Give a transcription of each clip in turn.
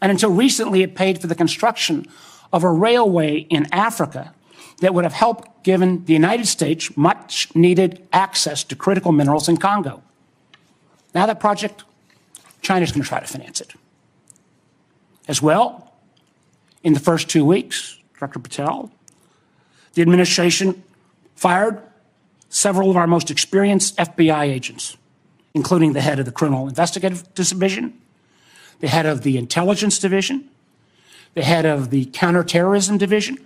And until recently, it paid for the construction of a railway in Africa that would have helped given the United States much needed access to critical minerals in Congo. Now that project, China's going to try to finance it. As well, in the first 2 weeks, Director Patel, the administration fired several of our most experienced FBI agents, including the head of the Criminal Investigative Division, the head of the Intelligence Division, the head of the Counterterrorism Division,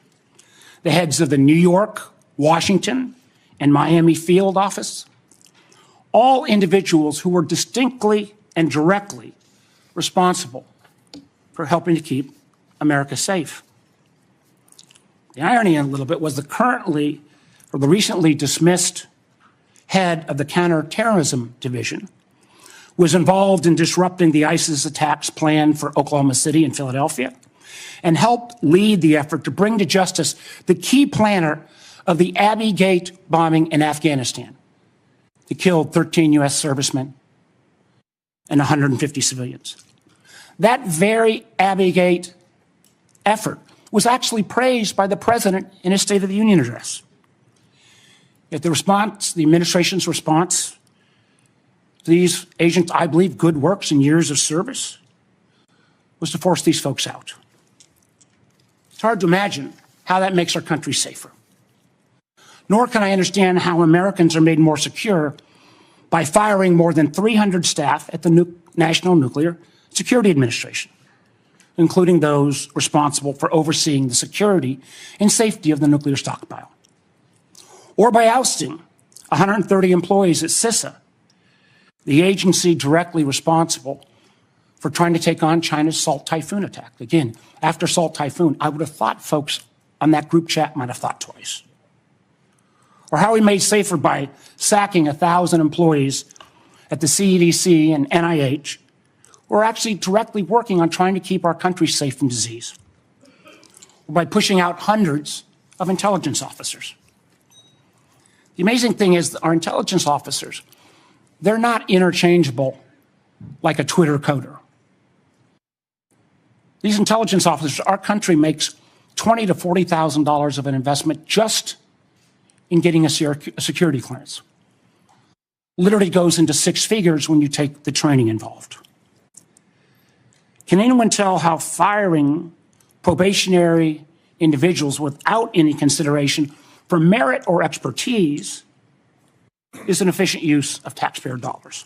the heads of the New York, Washington, and Miami field office, all individuals who were distinctly and directly responsible for helping to keep America safe. The irony a little bit was the recently dismissed head of the Counterterrorism Division was involved in disrupting the ISIS attacks planned for Oklahoma City and Philadelphia, and helped lead the effort to bring to justice the key planner of the Abbey Gate bombing in Afghanistan that killed 13 U.S. servicemen and 150 civilians. That very Abbey Gate effort was actually praised by the president in his State of the Union address. Yet the administration's response to these agents, I believe, good works and years of service, was to force these folks out. It's hard to imagine how that makes our country safer. Nor can I understand how Americans are made more secure by firing more than 300 staff at the National Nuclear Security Administration, including those responsible for overseeing the security and safety of the nuclear stockpile. Or by ousting 130 employees at CISA, the agency directly responsible for trying to take on China's Salt Typhoon attack. Again, after Salt Typhoon, I would have thought folks on that group chat might have thought twice. Or how we made safer by sacking 1,000 employees at the CDC and NIH who are actually directly working on trying to keep our country safe from disease. Or by pushing out hundreds of intelligence officers. The amazing thing is that our intelligence officers, they're not interchangeable like a Twitter coder. These intelligence officers, our country makes $20,000 to $40,000 of an investment just in getting a security clearance. Literally goes into six figures when you take the training involved. Can anyone tell how firing probationary individuals without any consideration for merit or expertise is an efficient use of taxpayer dollars?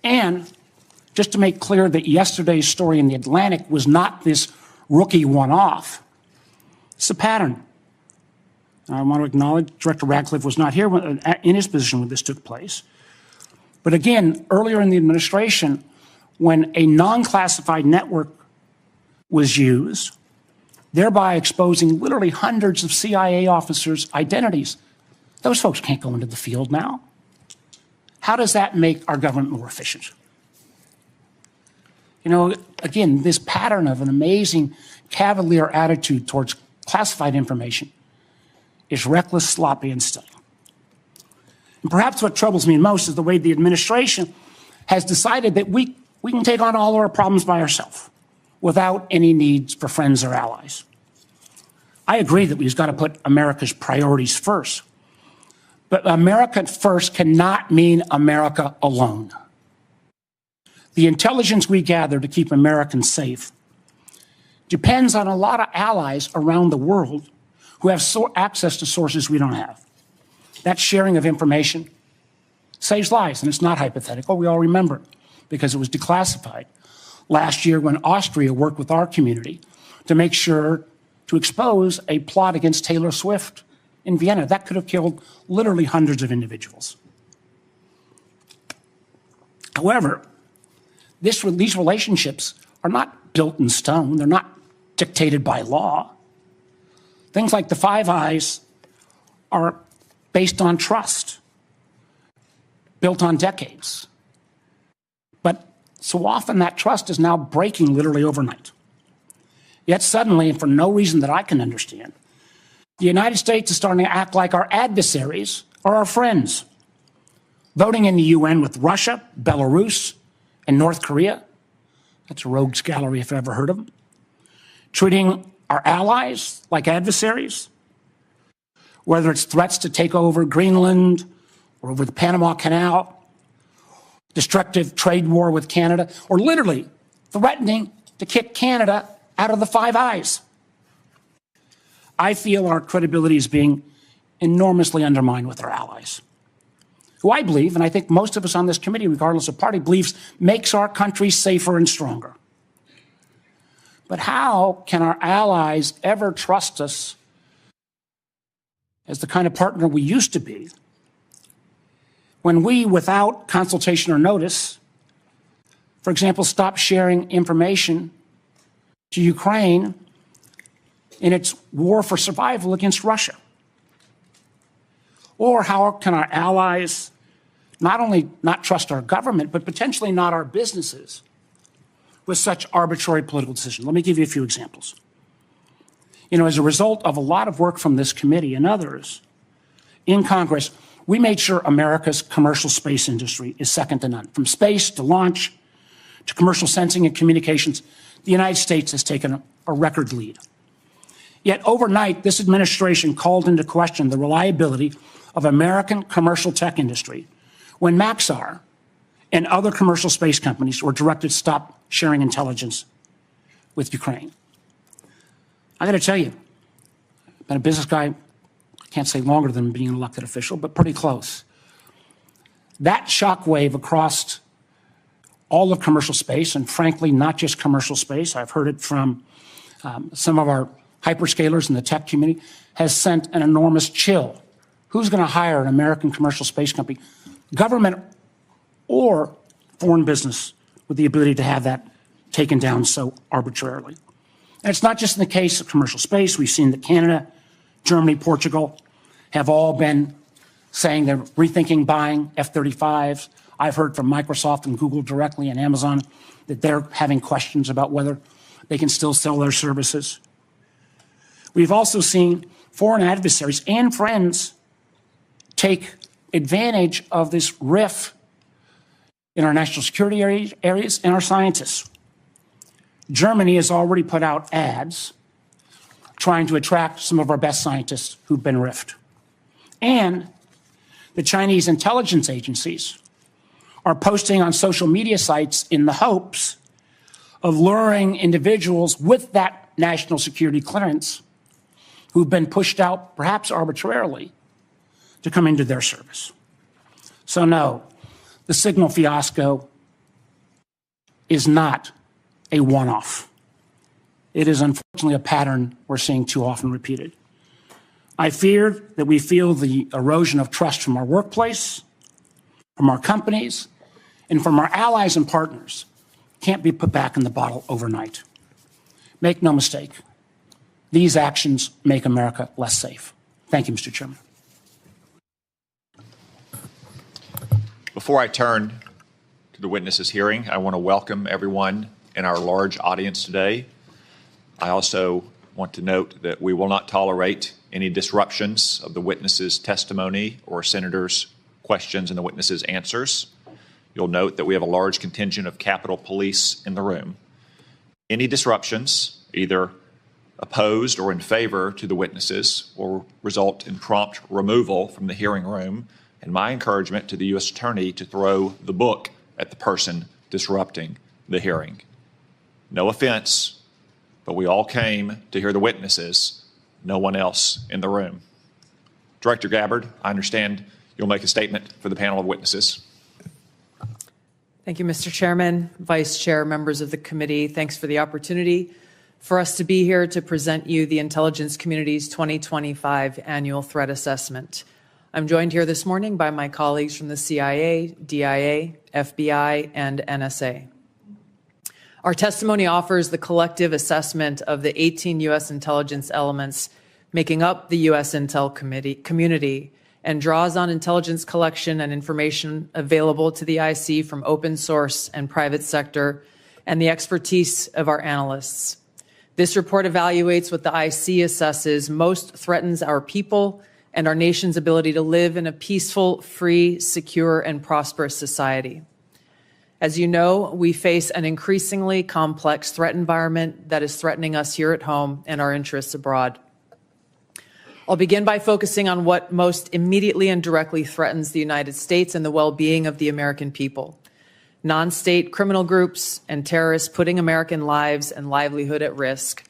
And just to make clear that yesterday's story in The Atlantic was not this rookie one-off, it's a pattern. I want to acknowledge Director Ratcliffe was not here in his position when this took place. But again, earlier in the administration, when a non-classified network was used, thereby exposing literally hundreds of CIA officers' identities, those folks can't go into the field now. How does that make our government more efficient? You know, again, this pattern of an amazing cavalier attitude towards classified information is reckless, sloppy, and stunning. And perhaps what troubles me most is the way the administration has decided that we can take on all of our problems by ourselves without any needs for friends or allies. I agree that we've got to put America's priorities first. But America first cannot mean America alone. The intelligence we gather to keep Americans safe depends on a lot of allies around the world who have access to sources we don't have. That sharing of information saves lives, and it's not hypothetical. We all remember, because it was declassified last year when Austria worked with our community to make sure to expose a plot against Taylor Swift in Vienna. That could have killed literally hundreds of individuals. However, these relationships are not built in stone. They're not dictated by law. Things like the Five Eyes are based on trust, built on decades. But so often that trust is now breaking literally overnight. Yet suddenly, and for no reason that I can understand, the United States is starting to act like our adversaries are our friends, voting in the UN with Russia, Belarus, and North Korea, That's a rogues gallery if I've ever heard of them. Treating our allies like adversaries, whether it's threats to take over Greenland or over the Panama Canal, destructive trade war with Canada, or literally threatening to kick Canada out of the Five Eyes. I feel our credibility is being enormously undermined with our allies, who I believe, and I think most of us on this committee, regardless of party, believes makes our country safer and stronger. But how can our allies ever trust us as the kind of partner we used to be when we, without consultation or notice, for example, stop sharing information to Ukraine in its war for survival against Russia? Or how can our allies not only not trust our government, but potentially not our businesses with such arbitrary political decisions? Let me give you a few examples. As a result of a lot of work from this committee and others in Congress, we made sure America's commercial space industry is second to none. From space to launch to commercial sensing and communications, the United States has taken a record lead. Yet overnight, this administration called into question the reliability of American commercial tech industry when Maxar and other commercial space companies were directed to stop sharing intelligence with Ukraine. I got to tell you, I've been a business guy, I can't say longer than being an elected official, but pretty close. That shockwave across all of commercial space, and frankly, not just commercial space, I've heard it from some of our hyperscalers in the tech community, has sent an enormous chill. Who's going to hire an American commercial space company, government or foreign business, with the ability to have that taken down so arbitrarily? And it's not just in the case of commercial space. We've seen that Canada, Germany, Portugal have all been saying they're rethinking buying F-35s. I've heard from Microsoft and Google directly and Amazon that they're having questions about whether they can still sell their services. We've also seen foreign adversaries and friends take advantage of this rift in our national security areas and our scientists. Germany has already put out ads trying to attract some of our best scientists who've been rifted. And the Chinese intelligence agencies are posting on social media sites in the hopes of luring individuals with that national security clearance who've been pushed out, perhaps arbitrarily, to come into their service. So no, the signal fiasco is not a one-off. It is unfortunately a pattern we're seeing too often repeated. I fear that we feel the erosion of trust from our workplace, from our companies, and from our allies and partners can't be put back in the bottle overnight. Make no mistake, these actions make America less safe. Thank you, Mr. Chairman. Before I turn to the witnesses' hearing, I want to welcome everyone in our large audience today. I also want to note that we will not tolerate any disruptions of the witnesses' testimony or senators' questions and the witnesses' answers. You'll note that we have a large contingent of Capitol Police in the room. Any disruptions, either opposed or in favor to the witnesses, will result in prompt removal from the hearing room, and my encouragement to the U.S. Attorney to throw the book at the person disrupting the hearing. No offense, but we all came to hear the witnesses, no one else in the room. Director Gabbard, I understand you'll make a statement for the panel of witnesses. Thank you, Mr. Chairman, Vice Chair, members of the committee. Thanks for the opportunity for us to be here to present you the intelligence community's 2025 annual threat assessment. I'm joined here this morning by my colleagues from the CIA, DIA, FBI, and NSA. Our testimony offers the collective assessment of the 18 U.S. intelligence elements making up the U.S. Intel community and draws on intelligence collection and information available to the IC from open source and private sector and the expertise of our analysts. This report evaluates what the IC assesses most threatens our people and our nation's ability to live in a peaceful, free, secure, and prosperous society. As you know, we face an increasingly complex threat environment that is threatening us here at home and our interests abroad. I'll begin by focusing on what most immediately and directly threatens the United States and the well-being of the American people: non-state criminal groups and terrorists putting American lives and livelihood at risk.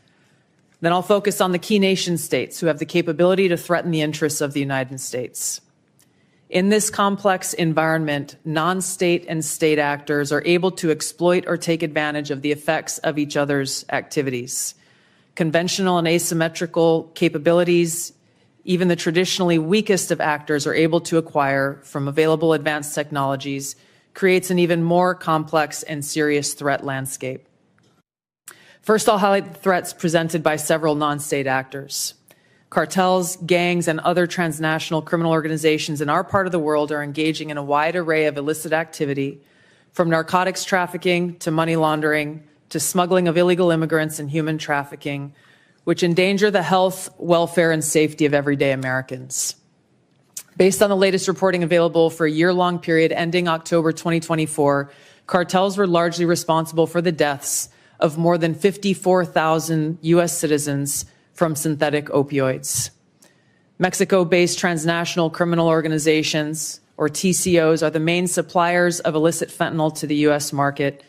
Then I'll focus on the key nation states who have the capability to threaten the interests of the United States. In this complex environment, non-state and state actors are able to exploit or take advantage of the effects of each other's activities. Conventional and asymmetrical capabilities, even the traditionally weakest of actors are able to acquire from available advanced technologies, creates an even more complex and serious threat landscape. First, I'll highlight the threats presented by several non-state actors. Cartels, gangs, and other transnational criminal organizations in our part of the world are engaging in a wide array of illicit activity, from narcotics trafficking to money laundering to smuggling of illegal immigrants and human trafficking, which endanger the health, welfare, and safety of everyday Americans. Based on the latest reporting available for a year-long period ending October 2024, cartels were largely responsible for the deaths of more than 54,000 U.S. citizens from synthetic opioids. Mexico-based transnational criminal organizations, or TCOs, are the main suppliers of illicit fentanyl to the U.S. market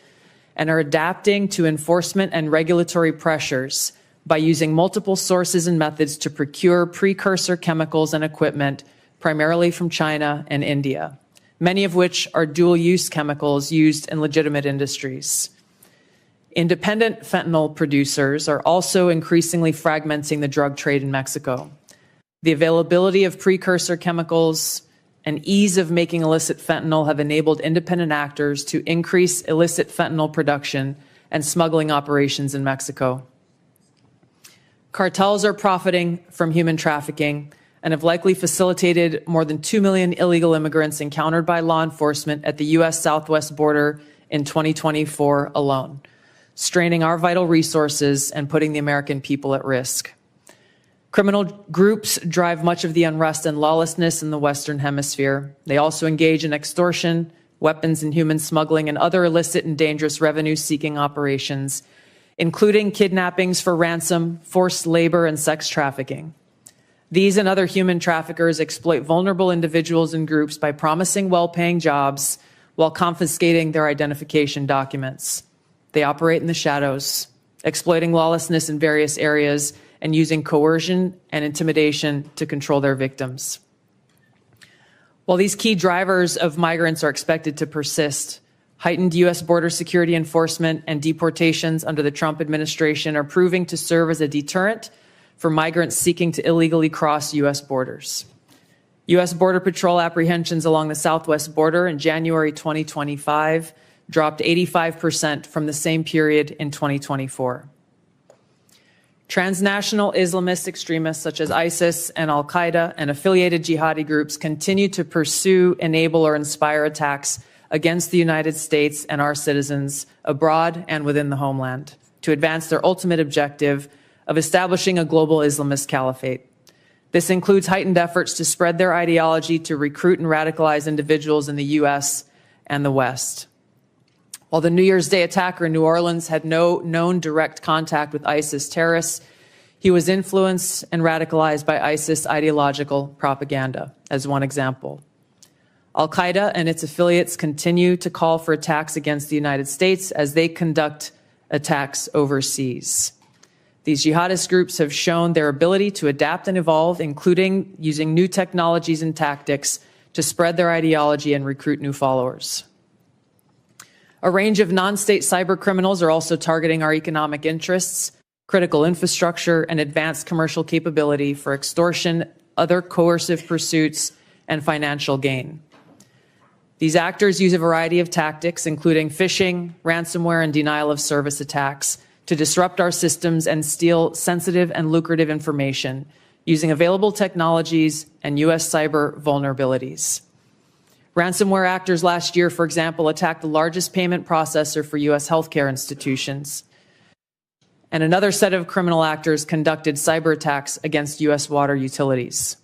and are adapting to enforcement and regulatory pressures by using multiple sources and methods to procure precursor chemicals and equipment, primarily from China and India, many of which are dual-use chemicals used in legitimate industries. Independent fentanyl producers are also increasingly fragmenting the drug trade in Mexico. The availability of precursor chemicals and ease of making illicit fentanyl have enabled independent actors to increase illicit fentanyl production and smuggling operations in Mexico. Cartels are profiting from human trafficking and have likely facilitated more than 2 million illegal immigrants encountered by law enforcement at the U.S. southwest border in 2024 alone, straining our vital resources and putting the American people at risk. Criminal groups drive much of the unrest and lawlessness in the Western Hemisphere. They also engage in extortion, weapons and human smuggling, and other illicit and dangerous revenue-seeking operations, including kidnappings for ransom, forced labor, and sex trafficking. These and other human traffickers exploit vulnerable individuals and groups by promising well-paying jobs while confiscating their identification documents. They operate in the shadows, exploiting lawlessness in various areas and using coercion and intimidation to control their victims. While these key drivers of migrants are expected to persist, heightened U.S. border security enforcement and deportations under the Trump administration are proving to serve as a deterrent for migrants seeking to illegally cross U.S. borders. U.S. Border Patrol apprehensions along the southwest border in January 2025 dropped 85% from the same period in 2024. Transnational Islamist extremists such as ISIS and al-Qaeda and affiliated jihadi groups continue to pursue, enable, or inspire attacks against the United States and our citizens abroad and within the homeland to advance their ultimate objective of establishing a global Islamist caliphate. This includes heightened efforts to spread their ideology to recruit and radicalize individuals in the U.S. and the West. While the New Year's Day attacker in New Orleans had no known direct contact with ISIS terrorists, he was influenced and radicalized by ISIS ideological propaganda, as one example. Al-Qaeda and its affiliates continue to call for attacks against the United States as they conduct attacks overseas. These jihadist groups have shown their ability to adapt and evolve, including using new technologies and tactics to spread their ideology and recruit new followers. A range of non-state cyber criminals are also targeting our economic interests, critical infrastructure, and advanced commercial capability for extortion, other coercive pursuits, and financial gain. These actors use a variety of tactics, including phishing, ransomware, and denial of service attacks, to disrupt our systems and steal sensitive and lucrative information using available technologies and U.S. cyber vulnerabilities. Ransomware actors last year, for example, attacked the largest payment processor for U.S. healthcare institutions. And another set of criminal actors conducted cyber attacks against U.S. water utilities.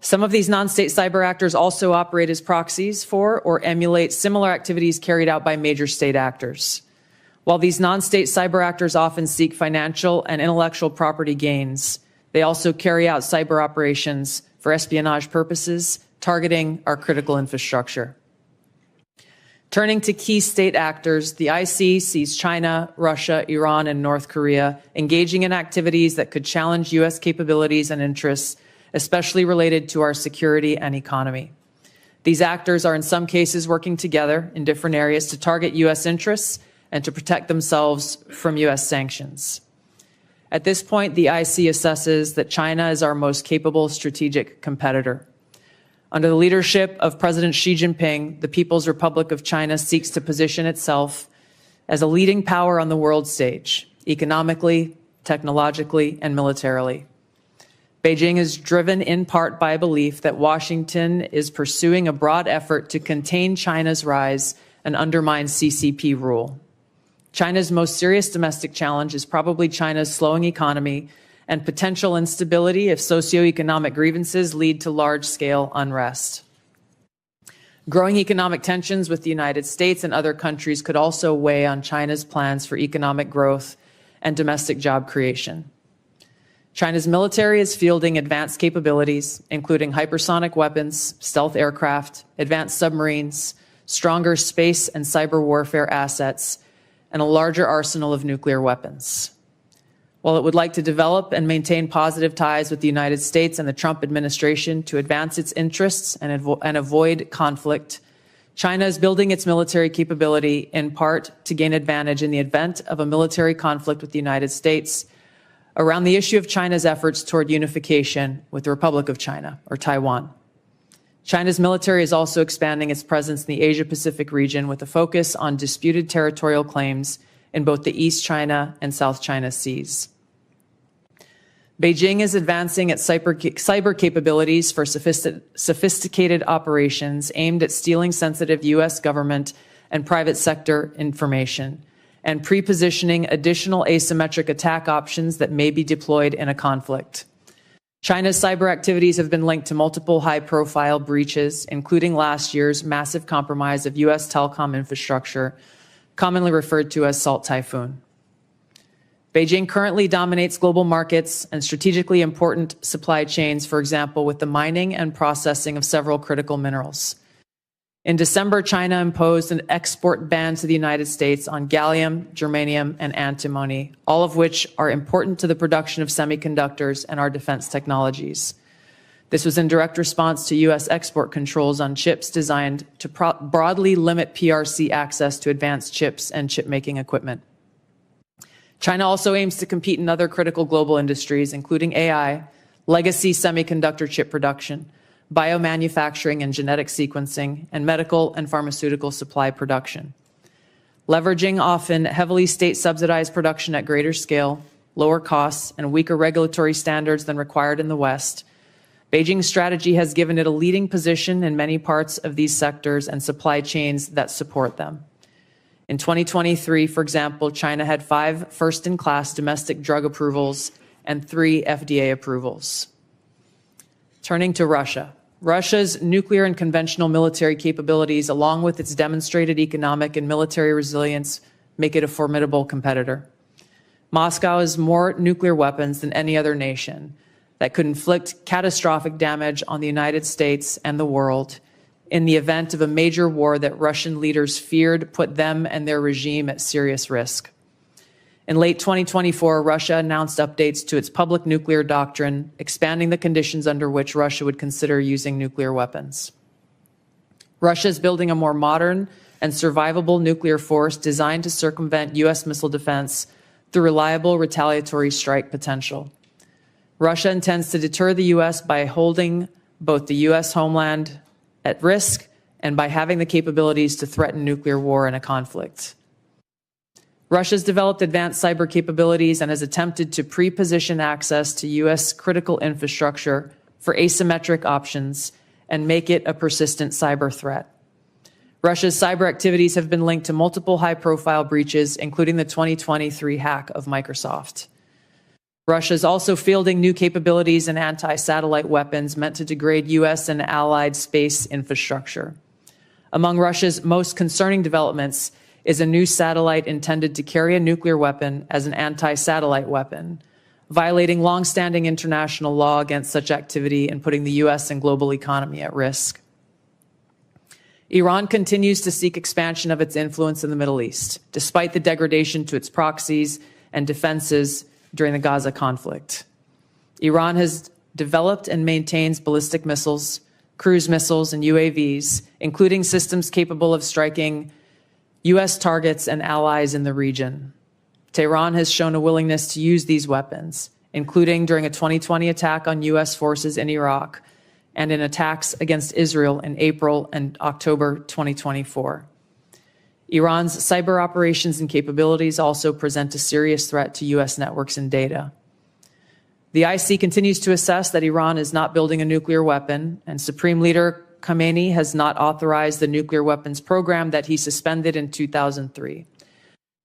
Some of these non-state cyber actors also operate as proxies for or emulate similar activities carried out by major state actors. While these non-state cyber actors often seek financial and intellectual property gains, they also carry out cyber operations for espionage purposes, targeting our critical infrastructure. Turning to key state actors, the IC sees China, Russia, Iran, and North Korea engaging in activities that could challenge U.S. capabilities and interests, especially related to our security and economy. These actors are in some cases working together in different areas to target U.S. interests and to protect themselves from U.S. sanctions. At this point, the IC assesses that China is our most capable strategic competitor. Under the leadership of President Xi Jinping, the People's Republic of China seeks to position itself as a leading power on the world stage, economically, technologically, and militarily. Beijing is driven in part by a belief that Washington is pursuing a broad effort to contain China's rise and undermine CCP rule. China's most serious domestic challenge is probably China's slowing economy and potential instability if socioeconomic grievances lead to large-scale unrest. Growing economic tensions with the United States and other countries could also weigh on China's plans for economic growth and domestic job creation. China's military is fielding advanced capabilities, including hypersonic weapons, stealth aircraft, advanced submarines, stronger space and cyber warfare assets, and a larger arsenal of nuclear weapons. While it would like to develop and maintain positive ties with the United States and the Trump administration to advance its interests and avoid conflict, China is building its military capability in part to gain advantage in the event of a military conflict with the United States around the issue of China's efforts toward unification with the Republic of China, or Taiwan. China's military is also expanding its presence in the Asia-Pacific region with a focus on disputed territorial claims in both the East China and South China Seas. Beijing is advancing its cyber capabilities for sophisticated operations aimed at stealing sensitive U.S. government and private sector information and pre-positioning additional asymmetric attack options that may be deployed in a conflict. China's cyber activities have been linked to multiple high-profile breaches, including last year's massive compromise of U.S. telecom infrastructure, commonly referred to as Salt Typhoon. Beijing currently dominates global markets and strategically important supply chains, for example, with the mining and processing of several critical minerals. In December, China imposed an export ban to the United States on gallium, germanium, and antimony, all of which are important to the production of semiconductors and our defense technologies. This was in direct response to U.S. export controls on chips designed to broadly limit PRC access to advanced chips and chip-making equipment. China also aims to compete in other critical global industries, including AI, legacy semiconductor chip production, biomanufacturing and genetic sequencing, and medical and pharmaceutical supply production. Leveraging often heavily state-subsidized production at greater scale, lower costs, and weaker regulatory standards than required in the West, Beijing's strategy has given it a leading position in many parts of these sectors and supply chains that support them. In 2023, for example, China had 5 first-in-class domestic drug approvals and 3 FDA approvals. Turning to Russia. Russia's nuclear and conventional military capabilities, along with its demonstrated economic and military resilience, make it a formidable competitor. Moscow has more nuclear weapons than any other nation that could inflict catastrophic damage on the United States and the world in the event of a major war that Russian leaders feared put them and their regime at serious risk. In late 2024, Russia announced updates to its public nuclear doctrine, expanding the conditions under which Russia would consider using nuclear weapons. Russia is building a more modern and survivable nuclear force designed to circumvent U.S. missile defense through reliable retaliatory strike potential. Russia intends to deter the U.S. by holding both the U.S. homeland at risk and by having the capabilities to threaten nuclear war in a conflict. Russia's developed advanced cyber capabilities and has attempted to pre-position access to U.S. critical infrastructure for asymmetric options and make it a persistent cyber threat. Russia's cyber activities have been linked to multiple high-profile breaches, including the 2023 hack of Microsoft. Russia is also fielding new capabilities and anti-satellite weapons meant to degrade U.S. and allied space infrastructure. Among Russia's most concerning developments is a new satellite intended to carry a nuclear weapon as an anti-satellite weapon, violating longstanding international law against such activity and putting the U.S. and global economy at risk. Iran continues to seek expansion of its influence in the Middle East, despite the degradation to its proxies and defenses during the Gaza conflict. Iran has developed and maintains ballistic missiles, cruise missiles, and UAVs, including systems capable of striking U.S. targets and allies in the region. Tehran has shown a willingness to use these weapons, including during a 2020 attack on U.S. forces in Iraq and in attacks against Israel in April and October 2024. Iran's cyber operations and capabilities also present a serious threat to U.S. networks and data. The IC continues to assess that Iran is not building a nuclear weapon, and Supreme Leader Khamenei has not authorized the nuclear weapons program that he suspended in 2003.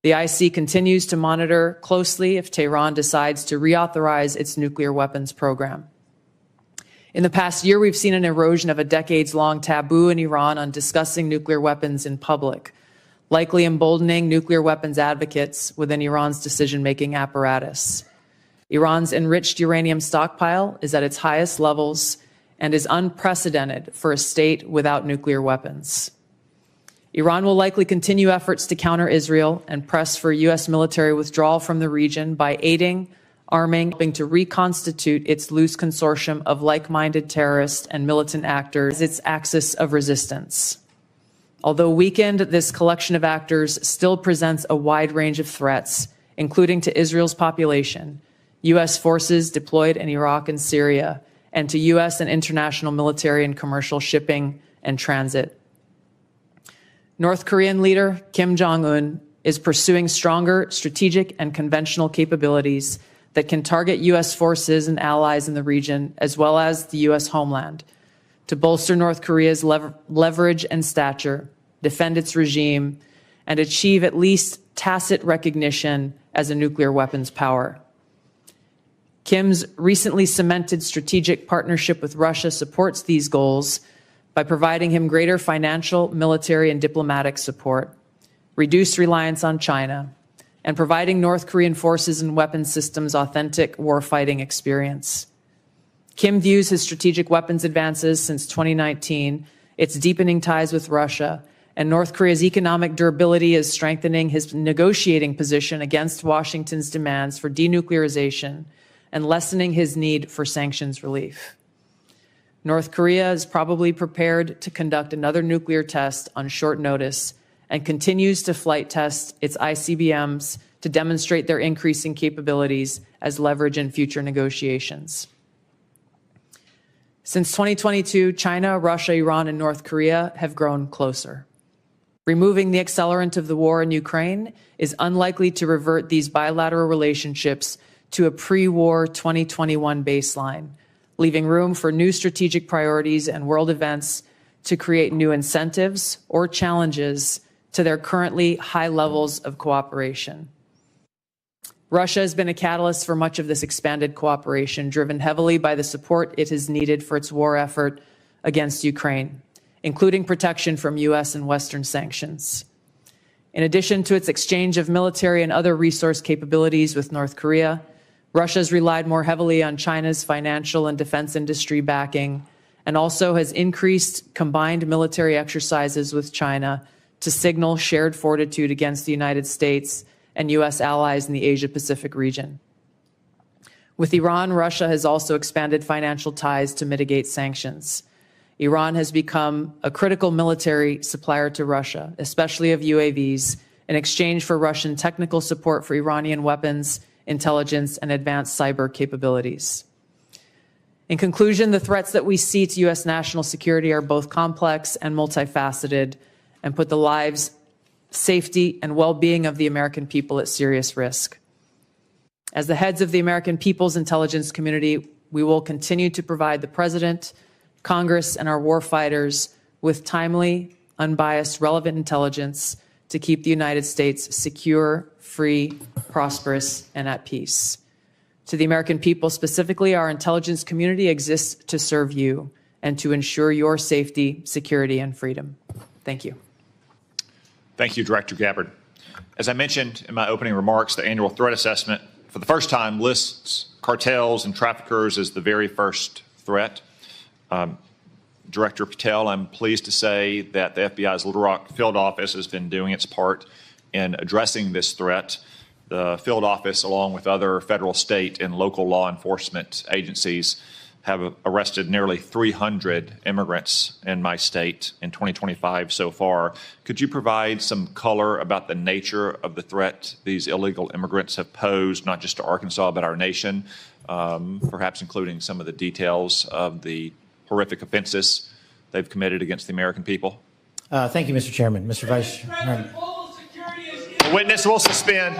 The IC continues to monitor closely if Tehran decides to reauthorize its nuclear weapons program. In the past year, we've seen an erosion of a decades-long taboo in Iran on discussing nuclear weapons in public, likely emboldening nuclear weapons advocates within Iran's decision-making apparatus. Iran's enriched uranium stockpile is at its highest levels and is unprecedented for a state without nuclear weapons. Iran will likely continue efforts to counter Israel and press for U.S. military withdrawal from the region by aiding, arming, helping to reconstitute its loose consortium of like-minded terrorists and militant actors as its axis of resistance. Although weakened, this collection of actors still presents a wide range of threats, including to Israel's population, U.S. forces deployed in Iraq and Syria, and to U.S. and international military and commercial shipping and transit. North Korean leader Kim Jong-un is pursuing stronger strategic and conventional capabilities that can target U.S. forces and allies in the region, as well as the U.S. homeland, to bolster North Korea's leverage and stature, defend its regime, and achieve at least tacit recognition as a nuclear weapons power. Kim's recently cemented strategic partnership with Russia supports these goals by providing him greater financial, military, and diplomatic support, reduced reliance on China, and providing North Korean forces and weapons systems authentic warfighting experience. Kim views his strategic weapons advances since 2019, its deepening ties with Russia, and North Korea's economic durability as strengthening his negotiating position against Washington's demands for denuclearization and lessening his need for sanctions relief. North Korea is probably prepared to conduct another nuclear test on short notice and continues to flight test its ICBMs to demonstrate their increasing capabilities as leverage in future negotiations. Since 2022, China, Russia, Iran, and North Korea have grown closer. Removing the accelerant of the war in Ukraine is unlikely to revert these bilateral relationships to a pre-war 2021 baseline, leaving room for new strategic priorities and world events to create new incentives or challenges to their currently high levels of cooperation. Russia has been a catalyst for much of this expanded cooperation, driven heavily by the support it has needed for its war effort against Ukraine, including protection from U.S. and Western sanctions. In addition to its exchange of military and other resource capabilities with North Korea, Russia has relied more heavily on China's financial and defense industry backing, and also has increased combined military exercises with China to signal shared fortitude against the United States and U.S. allies in the Asia-Pacific region. With Iran, Russia has also expanded financial ties to mitigate sanctions. Iran has become a critical military supplier to Russia, especially of UAVs, in exchange for Russian technical support for Iranian weapons, intelligence, and advanced cyber capabilities. In conclusion, the threats that we see to U.S. national security are both complex and multifaceted and put the lives, safety, and well-being of the American people at serious risk. As the heads of the American people's intelligence community, we will continue to provide the President, Congress, and our warfighters with timely, unbiased, relevant intelligence to keep the United States secure, free, prosperous, and at peace. To the American people specifically, our intelligence community exists to serve you and to ensure your safety, security, and freedom. Thank you. Thank you, Director Gabbard. As I mentioned in my opening remarks, the annual threat assessment for the first time lists cartels and traffickers as the very first threat. Director Patel, I'm pleased to say that the FBI's Little Rock field office has been doing its part in addressing this threat. The field office, along with other federal, state, and local law enforcement agencies, have arrested nearly 300 immigrants in my state in 2025 so far. Could you provide some color about the nature of the threat these illegal immigrants have posed, not just to Arkansas, but our nation, perhaps including some of the details of the horrific offenses they've committed against the American people? Thank you, Mr. Chairman. Mr. Vice Chairman. The witness will suspend.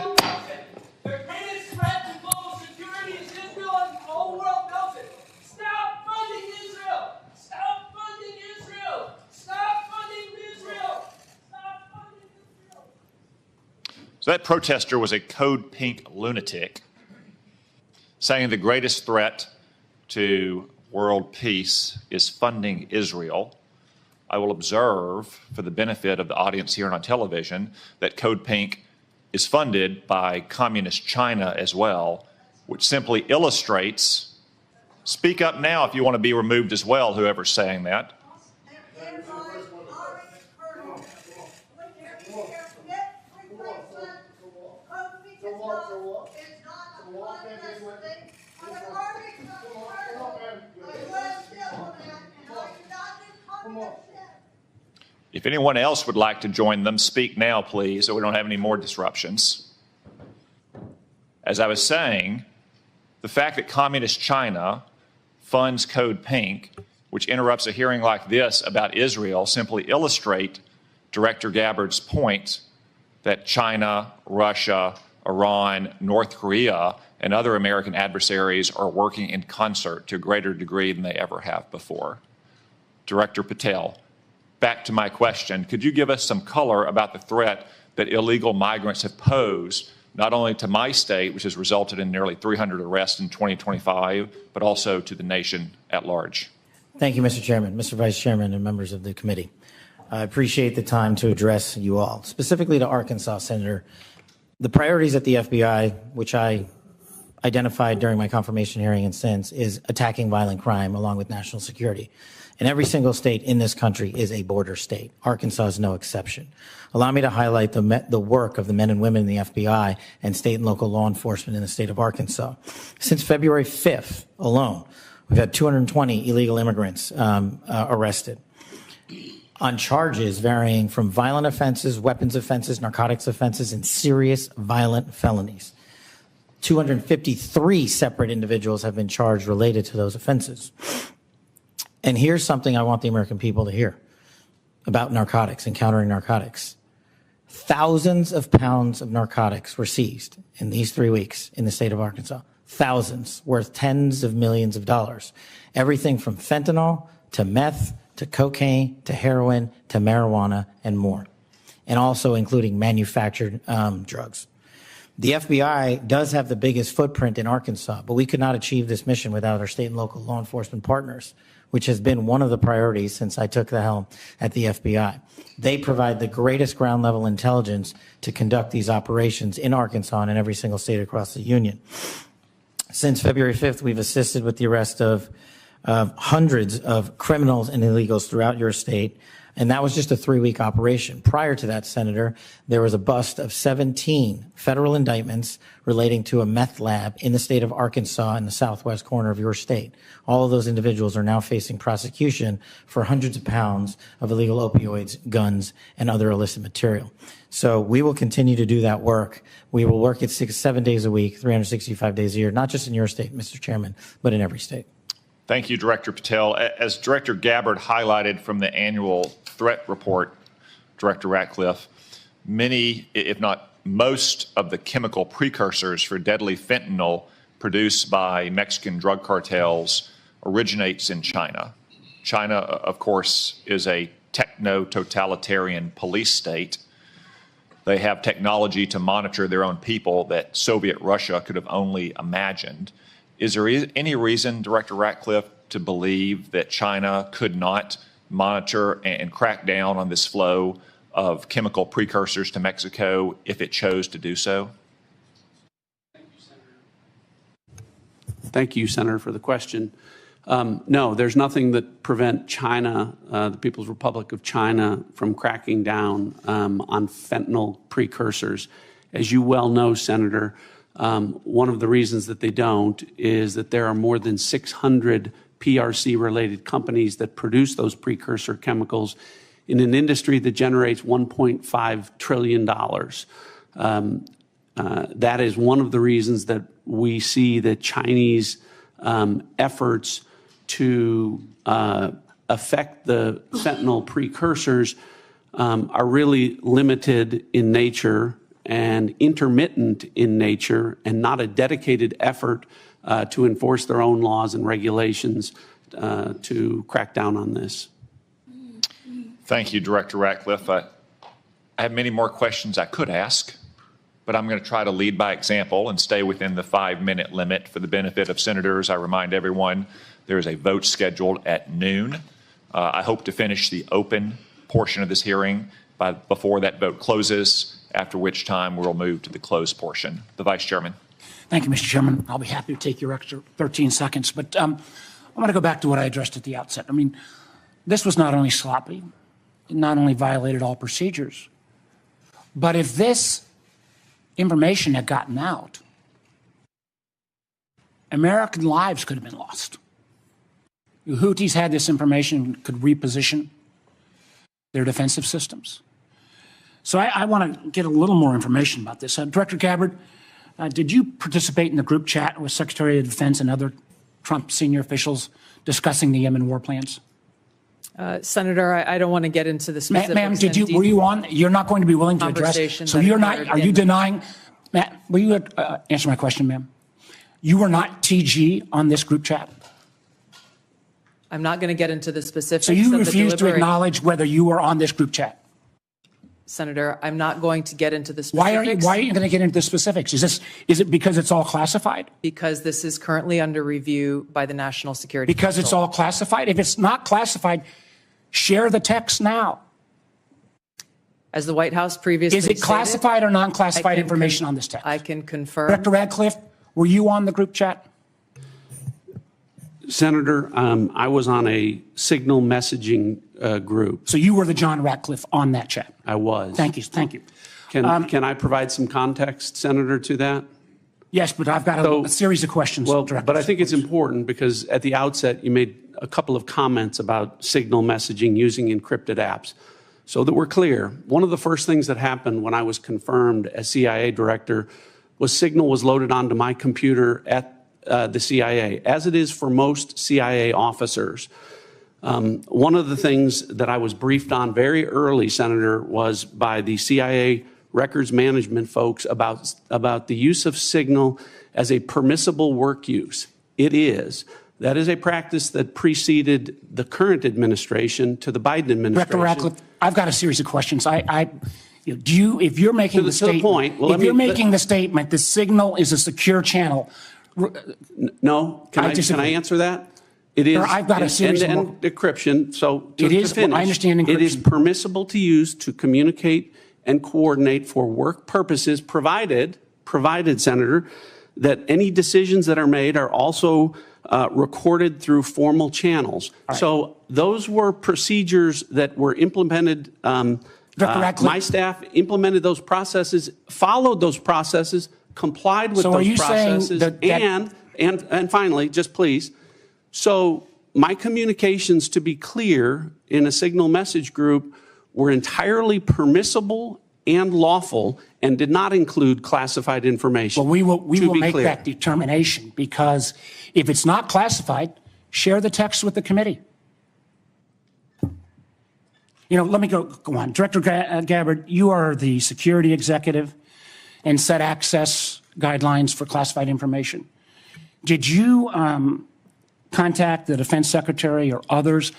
Their greatest threat to global security is Israel, and the whole world knows it. Stop funding Israel! Stop funding Israel! Stop funding Israel! Stop funding Israel! So that protester was a Code Pink lunatic saying the greatest threat to world peace is funding Israel. I will observe, for the benefit of the audience here on television, that Code Pink is funded by Communist China as well, which simply illustrates, speak up now if you want to be removed as well, whoever's saying that. If anyone else would like to join them, speak now, please, so we don't have any more disruptions. As I was saying, the fact that Communist China funds Code Pink, which interrupts a hearing like this about Israel, simply illustrate Director Gabbard's point that China, Russia, Iran, North Korea, and other American adversaries are working in concert to a greater degree than they ever have before. Director Patel, back to my question, could you give us some color about the threat that illegal migrants have posed, not only to my state, which has resulted in nearly 300 arrests in 2025, but also to the nation at large? Thank you, Mr. Chairman, Mr. Vice Chairman, and members of the committee. I appreciate the time to address you all. Specifically to Arkansas, Senator, the priorities at the FBI, which I identified during my confirmation hearing and since, is attacking violent crime along with national security. And every single state in this country is a border state. Arkansas is no exception. Allow me to highlight the work of the men and women in the FBI and state and local law enforcement in the state of Arkansas. Since February 5th alone, we've had 220 illegal immigrants arrested on charges varying from violent offenses, weapons offenses, narcotics offenses, and serious violent felonies. 253 separate individuals have been charged related to those offenses. And here's something I want the American people to hear about narcotics and countering narcotics. Thousands of pounds of narcotics were seized in these 3 weeks in the state of Arkansas. Thousands, worth tens of millions of dollars. Everything from fentanyl to meth to cocaine to heroin to marijuana and more. And also including manufactured drugs. The FBI does have the biggest footprint in Arkansas, but we could not achieve this mission without our state and local law enforcement partners, which has been one of the priorities since I took the helm at the FBI. They provide the greatest ground level intelligence to conduct these operations in Arkansas and in every single state across the union. Since February 5th, we've assisted with the arrest of hundreds of criminals and illegals throughout your state. And that was just a 3-week operation. Prior to that, Senator, there was a bust of 17 federal indictments relating to a meth lab in the state of Arkansas in the southwest corner of your state. All of those individuals are now facing prosecution for hundreds of pounds of illegal opioids, guns, and other illicit material. So we will continue to do that work. We will work it 7 days a week, 365 days a year, not just in your state, Mr. Chairman, but in every state. Thank you, Director Patel. As Director Gabbard highlighted from the annual threat report, Director Ratcliffe, many, if not most, of the chemical precursors for deadly fentanyl produced by Mexican drug cartels originates in China. China, of course, is a techno-totalitarian police state. They have technology to monitor their own people that Soviet Russia could have only imagined. Is there any reason, Director Ratcliffe, to believe that China could not monitor and crack down on this flow of chemical precursors to Mexico if it chose to do so? Thank you, Senator, for the question. No, there's nothing that prevent China, the People's Republic of China, from cracking down on fentanyl precursors. As you well know, Senator, one of the reasons that they don't is that there are more than 600 PRC-related companies that produce those precursor chemicals in an industry that generates $1.5 trillion. That is one of the reasons that we see that Chinese efforts to affect the fentanyl precursors are really limited in nature and intermittent in nature, and not a dedicated effort to enforce their own laws and regulations to crack down on this. Thank you, Director Ratcliffe. I have many more questions I could ask, but I'm going to try to lead by example and stay within the 5-minute limit for the benefit of senators. I remind everyone there is a vote scheduled at noon. I hope to finish the open portion of this hearing before that vote closes, after which time we'll move to the closed portion. The Vice Chairman. Thank you, Mr. Chairman. I'll be happy to take your extra 13 seconds, but I want to go back to what I addressed at the outset. I mean, this was not only sloppy, it not only violated all procedures, but if this information had gotten out, American lives could have been lost. The Houthis had this information, could reposition their defensive systems. So I want to get a little more information about this. Director Gabbard, did you participate in the group chat with Secretary of Defense and other Trump senior officials discussing the Yemen war plans? Senator, I don't want to get into the specifics. Ma'am, were you on? You're not going to be willing to address. So you're not. Are you denying? Matt, will you answer my question, ma'am? You were not TG on this group chat. I'm not going to get into the specifics. So you refuse to acknowledge whether you were on this group chat. Senator, I'm not going to get into the specifics. Why are you going to get into the specifics? Is it because it's all classified? Because this is currently under review by the National Security Council. Because it's all classified? If it's not classified, share the text now. As the White House previously stated, is it classified or non-classified information on this text? I can confirm. Director Ratcliffe, were you on the group chat? Senator, I was on a signal messaging group. So you were the John Ratcliffe on that chat? I was. Thank you. Thank you. Can I provide some context, Senator, to that? Yes, but I've got a series of questions. Well, but I think it's important because at the outset you made a couple of comments about signal messaging using encrypted apps. So that we're clear, one of the first things that happened when I was confirmed as CIA director was signal was loaded onto my computer at the CIA, as it is for most CIA officers. One of the things that I was briefed on very early, Senator, was by the CIA records management folks about the use of signal as a permissible work use. It is. That is a practice that preceded the current administration to the Biden administration. Director Ratcliffe, I've got a series of questions. If you're making the statement, the signal is a secure channel. No, can I answer that? It is. I've got a series of end-to-end decryption. So it is. To finish, I understand encryption. It is permissible to use to communicate and coordinate for work purposes, provided, Senator, that any decisions that are made are also recorded through formal channels. Right. So those were procedures that were implemented. My staff implemented those processes, followed those processes, complied with those processes, and finally, just please. So my communications, to be clear, in a signal message group were entirely permissible and lawful and did not include classified information. Well, we will make that determination, because if it's not classified, share the text with the committee. Let me go on. Director Gabbard, you are the security executive and set access guidelines for classified information. Did you contact the defense secretary or others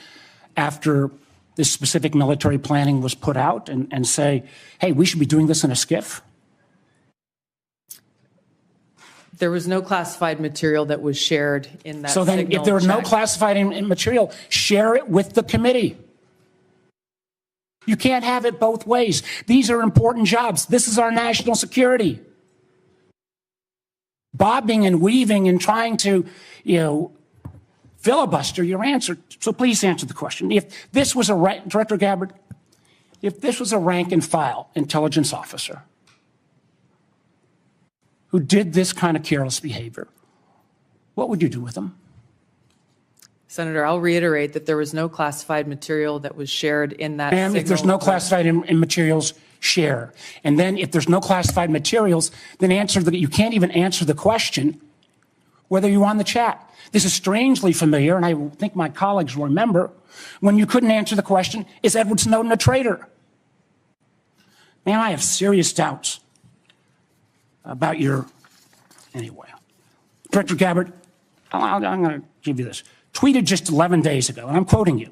after this specific military planning was put out and say, hey, we should be doing this in a skiff? There was no classified material that was shared in that So then if signal there was no check. classified material, share it with the committee. You can't have it both ways. These are important jobs. This is our national security. Bobbing and weaving and trying to, filibuster your answer. So please answer the question. If this was Director Gabbard, if this was a rank and file intelligence officer who did this kind of careless behavior, what would you do with them? Senator, I'll reiterate that there was no classified material that was shared in that And if there's no classified in materials, share. And then if there's no classified materials, then you can't even answer the question whether you're on the chat. This is strangely familiar, and I think my colleagues will remember, when you couldn't answer the question, is Edward Snowden a traitor? Man, I have serious doubts about anyway. Director Gabbard, I'm going to give you this. Tweeted just 11 days ago, and I'm quoting you.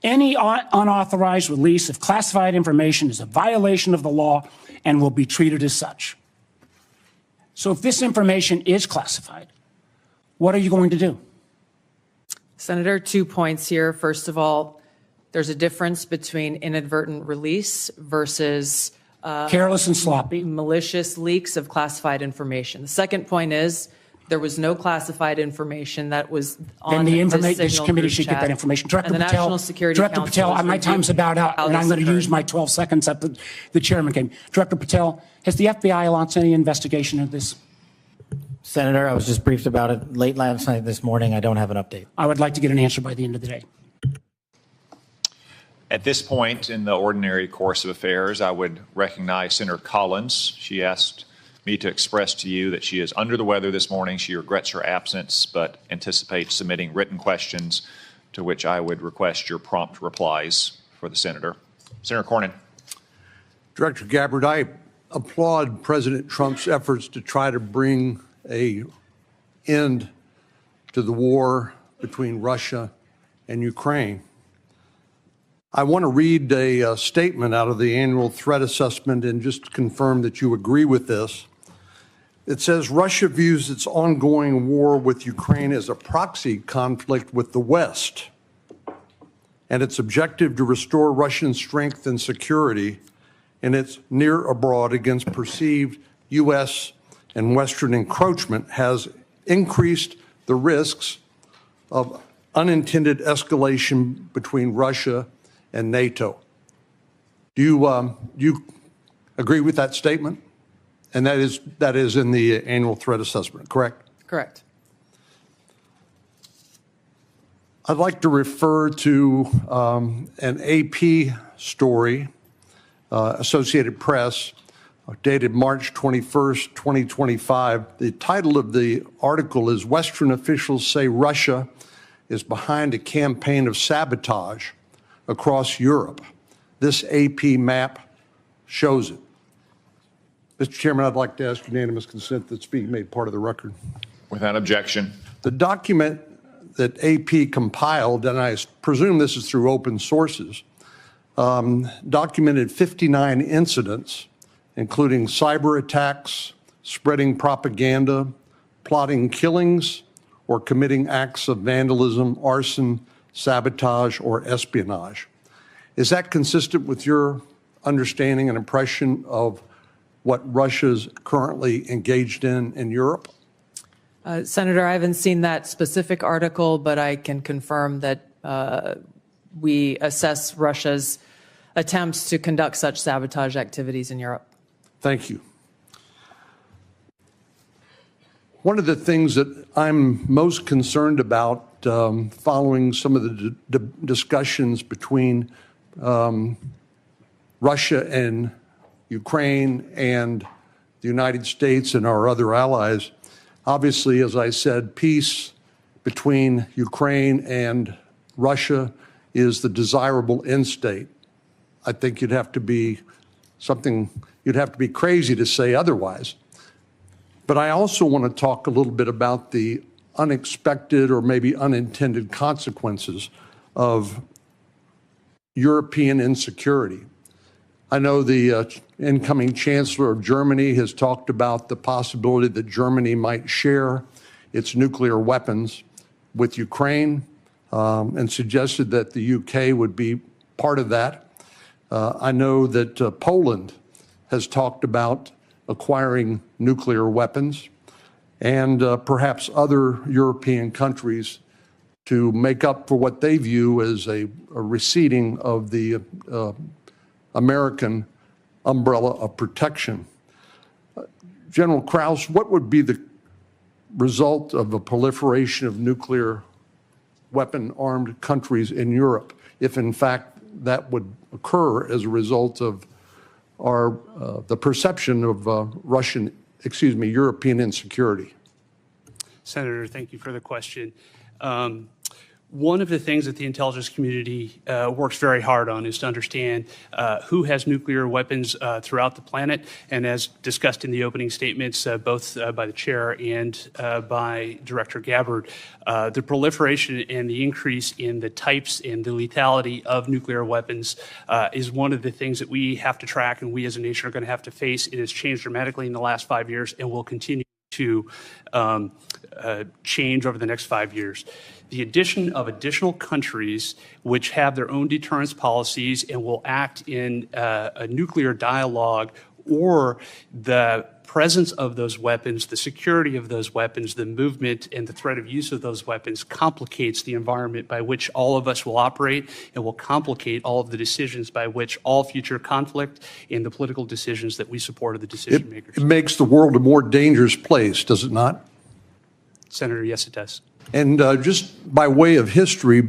Any unauthorized release of classified information is a violation of the law and will be treated as such. So if this information is classified, what are you going to do? Senator, 2 points here. First of all, there's a difference between inadvertent release versus Careless and sloppy. malicious leaks of classified information. The second point is there was no classified information that was on This committee should get that information. Director And the Patel, National Security Director Council Patel, is my time's about out, how and I'm this going to use occurred. my 12 seconds up the chairman came. Director Patel, has the FBI launched any investigation of this? Senator, I was just briefed about it late last night, this morning. I don't have an update. I would like to get an answer by the end of the day. At this point in the ordinary course of affairs, I would recognize Senator Collins. She asked me to express to you that she is under the weather this morning. She regrets her absence, but anticipates submitting written questions to which I would request your prompt replies for the senator. Senator Cornyn. Director Gabbard, I applaud President Trump's efforts to try to bring an end to the war between Russia and Ukraine. I want to read a statement out of the annual threat assessment and just confirm that you agree with this. It says Russia views its ongoing war with Ukraine as a proxy conflict with the West, and its objective to restore Russian strength and security in its near abroad against perceived U.S. and Western encroachment has increased the risks of unintended escalation between Russia and NATO. Do you agree with that statement? And that is in the annual threat assessment, correct? Correct. I'd like to refer to an AP story, Associated Press, dated March 21st, 2025. The title of the article is Western Officials Say Russia is Behind a Campaign of Sabotage Across Europe. This AP map shows it. Mr. Chairman, I'd like to ask unanimous consent that being made part of the record. Without objection. The document that AP compiled, and I presume this is through open sources, documented 59 incidents, including cyber attacks, spreading propaganda, plotting killings, or committing acts of vandalism, arson, sabotage, or espionage. Is that consistent with your understanding and impression of what Russia's currently engaged in Europe? Senator, I haven't seen that specific article, but I can confirm that we assess Russia's attempts to conduct such sabotage activities in Europe. Thank you. One of the things that I'm most concerned about following some of the discussions between Russia and Ukraine and the United States and our other allies, obviously, as I said, peace between Ukraine and Russia is the desirable end state. I think you'd have to be crazy to say otherwise. But I also want to talk a little bit about the unexpected or maybe unintended consequences of European insecurity. I know the incoming Chancellor of Germany has talked about the possibility that Germany might share its nuclear weapons with Ukraine and suggested that the UK would be part of that. I know that Poland has talked about acquiring nuclear weapons, and perhaps other European countries to make up for what they view as a receding of the American umbrella of protection. General Krause, what would be the result of a proliferation of nuclear weapon-armed countries in Europe if, in fact, that would occur as a result of the perception of European insecurity? Senator, thank you for the question. One of the things that the intelligence community works very hard on is to understand who has nuclear weapons throughout the planet. And as discussed in the opening statements, both by the chair and by Director Gabbard, the proliferation and the increase in the types and the lethality of nuclear weapons is one of the things that we have to track and we as a nation are going to have to face. It has changed dramatically in the last 5 years and will continue to change over the next 5 years. The addition of additional countries which have their own deterrence policies and will act in a nuclear dialogue, or the presence of those weapons, the security of those weapons, the movement and the threat of use of those weapons complicates the environment by which all of us will operate and will complicate all of the decisions by which all future conflict and the political decisions that we support are the decision makers. It makes the world a more dangerous place, does it not? Senator, yes, it does. And just by way of history,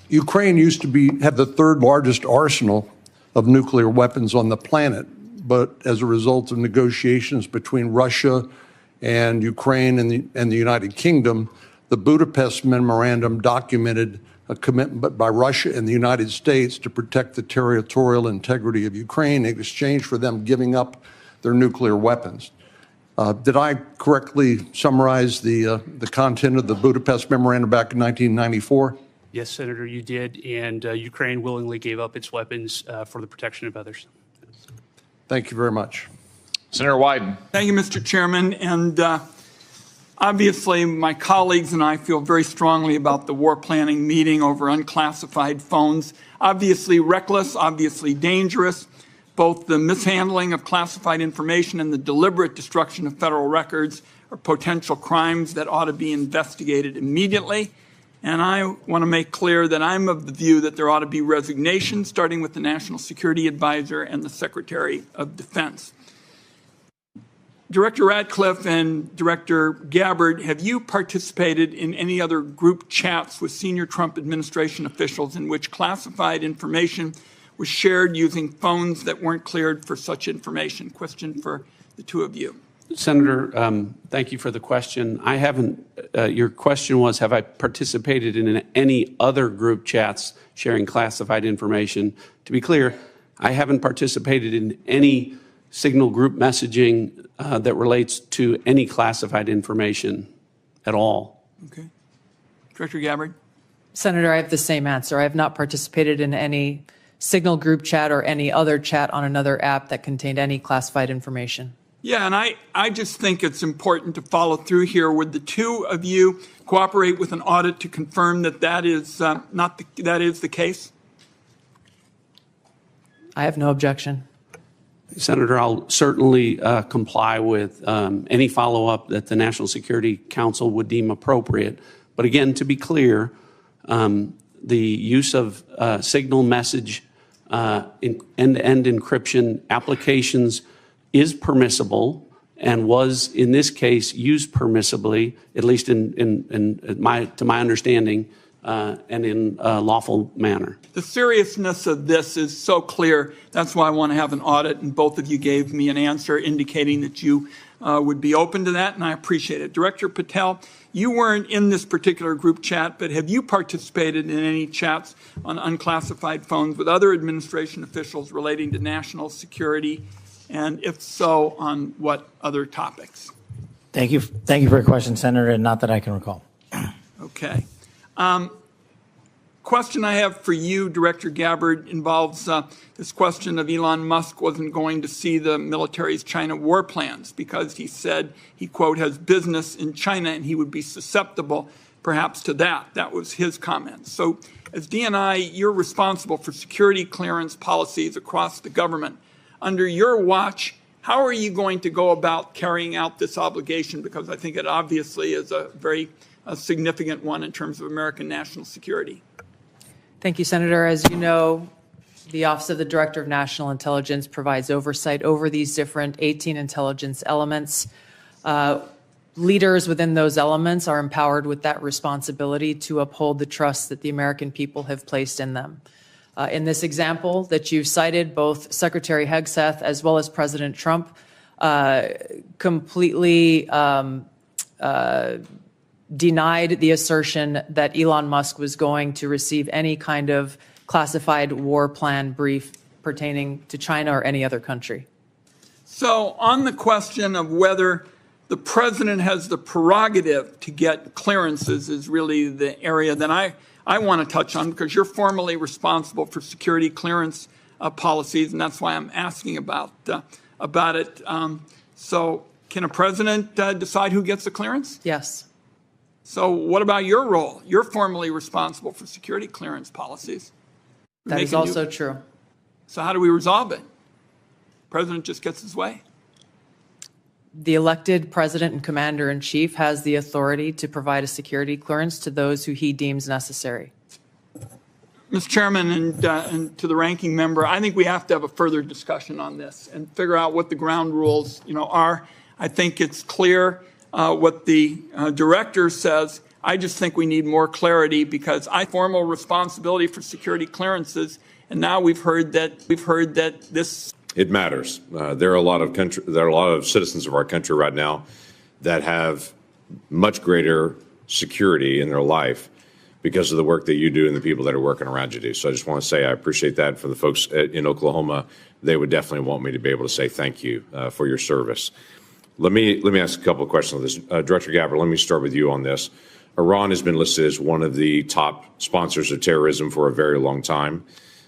Ukraine used to have the third largest arsenal of nuclear weapons on the planet. But as a result of negotiations between Russia and Ukraine and the United Kingdom, the Budapest Memorandum documented a commitment by Russia and the United States to protect the territorial integrity of Ukraine in exchange for them giving up their nuclear weapons. Did I correctly summarize the content of the Budapest Memorandum back in 1994? Yes, Senator, you did, and Ukraine willingly gave up its weapons for the protection of others. Thank you very much. Senator Wyden. Thank you, Mr. Chairman. And obviously, my colleagues and I feel very strongly about the war planning meeting over unclassified phones. Obviously reckless, obviously dangerous. Both the mishandling of classified information and the deliberate destruction of federal records are potential crimes that ought to be investigated immediately. And I want to make clear that I'm of the view that there ought to be resignation, starting with the National Security Advisor and the Secretary of Defense. Director Ratcliffe and Director Gabbard, have you participated in any other group chats with senior Trump administration officials in which classified information was shared using phones that weren't cleared for such information? Question for the two of you. Senator, thank you for the question. I haven't, your question was, have I participated in any other group chats sharing classified information? To be clear, I haven't participated in any signal group messaging that relates to any classified information at all. Okay. Director Gabbard? Senator, I have the same answer. I have not participated in any signal group chat or any other chat on another app that contained any classified information. Yeah, and I just think it's important to follow through here. Would the two of you cooperate with an audit to confirm that that is that is the case? I have no objection. Senator, I'll certainly comply with any follow-up that the National Security Council would deem appropriate. But again, to be clear, the use of signal message end-to-end encryption applications is permissible and was, in this case, used permissibly, at least to my understanding, and in a lawful manner. The seriousness of this is so clear. That's why I want to have an audit, and both of you gave me an answer indicating that you would be open to that, and I appreciate it. Director Patel, you weren't in this particular group chat, but have you participated in any chats on unclassified phones with other administration officials relating to national security? And if so, on what other topics? Thank you for your question, Senator, and not that I can recall. Okay. question I have for you, Director Gabbard, involves this question of Elon Musk wasn't going to see the military's China war plans because he said he, quote, has business in China and he would be susceptible perhaps to that. That was his comment. So as DNI, you're responsible for security clearance policies across the government. Under your watch, how are you going to go about carrying out this obligation? Because I think it obviously is a very significant one in terms of American national security. Thank you, Senator. As you know, the Office of the Director of National Intelligence provides oversight over these different 18 intelligence elements. Leaders within those elements are empowered with that responsibility to uphold the trust that the American people have placed in them. In this example that you've cited, both Secretary Hegseth as well as President Trump completely denied the assertion that Elon Musk was going to receive any kind of classified war plan brief pertaining to China or any other country. So on the question of whether the president has the prerogative to get clearances is really the area that I want to touch on, because you're formally responsible for security clearance policies, and that's why I'm asking about it. So can a president decide who gets the clearance? Yes. So what about your role? You're formally responsible for security clearance policies. That is also true. So how do we resolve it? President just gets his way. The elected president and commander-in-chief has the authority to provide a security clearance to those who he deems necessary. Mr. Chairman, and to the ranking member, I think we have to have a further discussion on this and figure out what the ground rules, are. I think it's clear what the director says. I just think we need more clarity, because I formal responsibility for security clearances, and now we've heard that this. It matters. There are a lot of citizens of our country right now that have much greater security in their life because of the work that you do and the people that are working around you do. So I just want to say I appreciate that. For the folks in Oklahoma, they would definitely want me to be able to say thank you for your service. Let me ask a couple of questions on this. Director Gabbard, let me start with you on this. Iran has been listed as one of the top sponsors of terrorism for a very long time.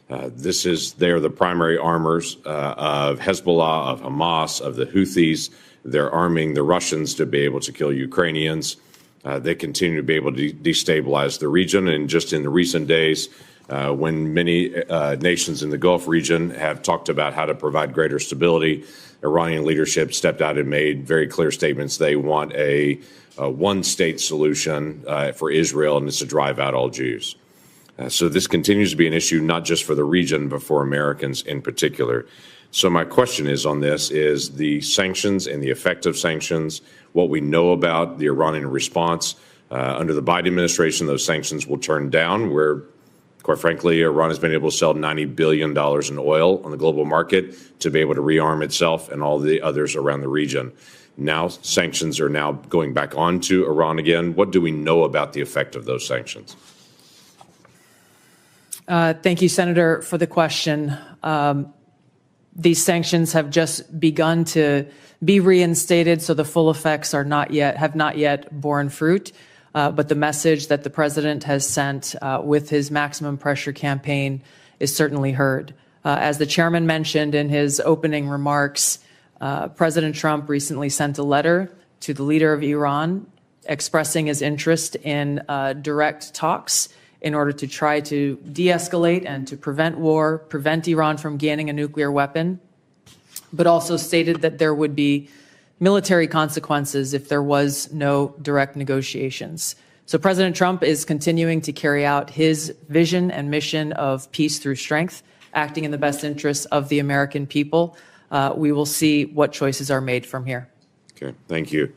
They are the primary armors of Hezbollah, of Hamas, of the Houthis. They're arming the Russians to be able to kill Ukrainians. They continue to be able to destabilize the region. And just in the recent days, when many nations in the Gulf region have talked about how to provide greater stability, Iranian leadership stepped out and made very clear statements. They want a one-state solution for Israel, and it's to drive out all Jews. So this continues to be an issue, not just for the region, but for Americans in particular. So my question is on this is the sanctions and the effect of sanctions, what we know about the Iranian response. Under the Biden administration, those sanctions will turn down, where, quite frankly, Iran has been able to sell $90 billion in oil on the global market to be able to rearm itself and all the others around the region. Now sanctions are now going back onto Iran again. What do we know about the effect of those sanctions? Thank you, Senator, for the question. These sanctions have just begun to be reinstated, so the full effects have not yet borne fruit. But the message that the president has sent with his maximum pressure campaign is certainly heard. As the chairman mentioned in his opening remarks, President Trump recently sent a letter to the leader of Iran expressing his interest in direct talks in order to try to de-escalate and to prevent war, prevent Iran from gaining a nuclear weapon, but also stated that there would be military consequences if there was no direct negotiations. So President Trump is continuing to carry out his vision and mission of peace through strength, acting in the best interests of the American people. We will see what choices are made from here. Okay, thank you.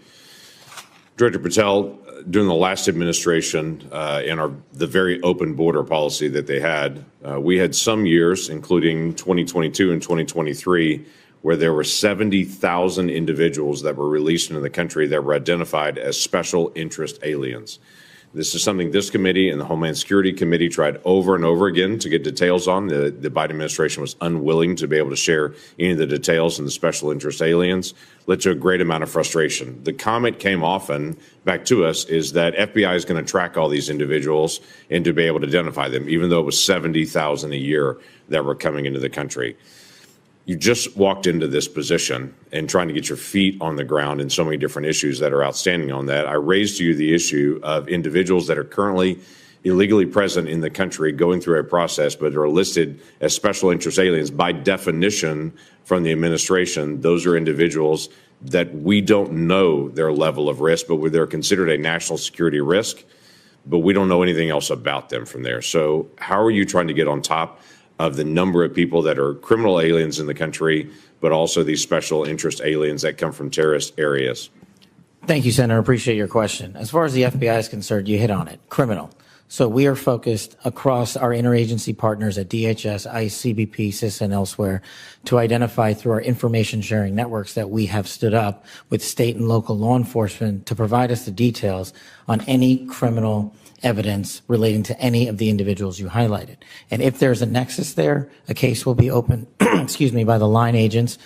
Director Patel, during the last administration and the very open border policy that they had, we had some years, including 2022 and 2023, where there were 70,000 individuals that were released into the country that were identified as special interest aliens. This is something this committee and the Homeland Security Committee tried over and over again to get details on. The Biden administration was unwilling to be able to share any of the details, and the special interest aliens led to a great amount of frustration. The comment came often back to us is that FBI is going to track all these individuals and to be able to identify them, even though it was 70,000 a year that were coming into the country. You just walked into this position and trying to get your feet on the ground in so many different issues that are outstanding on that. I raised to you the issue of individuals that are currently illegally present in the country going through a process, but are listed as special interest aliens. By definition from the administration, those are individuals that we don't know their level of risk, but they're considered a national security risk, but we don't know anything else about them from there. So how are you trying to get on top of the number of people that are criminal aliens in the country, but also these special interest aliens that come from terrorist areas? Thank you, Senator. Appreciate your question. As far as the FBI is concerned, you hit on it. Criminal. So we are focused across our interagency partners at DHS, ICE, CBP, CISA, and elsewhere to identify through our information sharing networks that we have stood up with state and local law enforcement to provide us the details on any criminal evidence relating to any of the individuals you highlighted. And if there's a nexus there, a case will be opened, by the line agents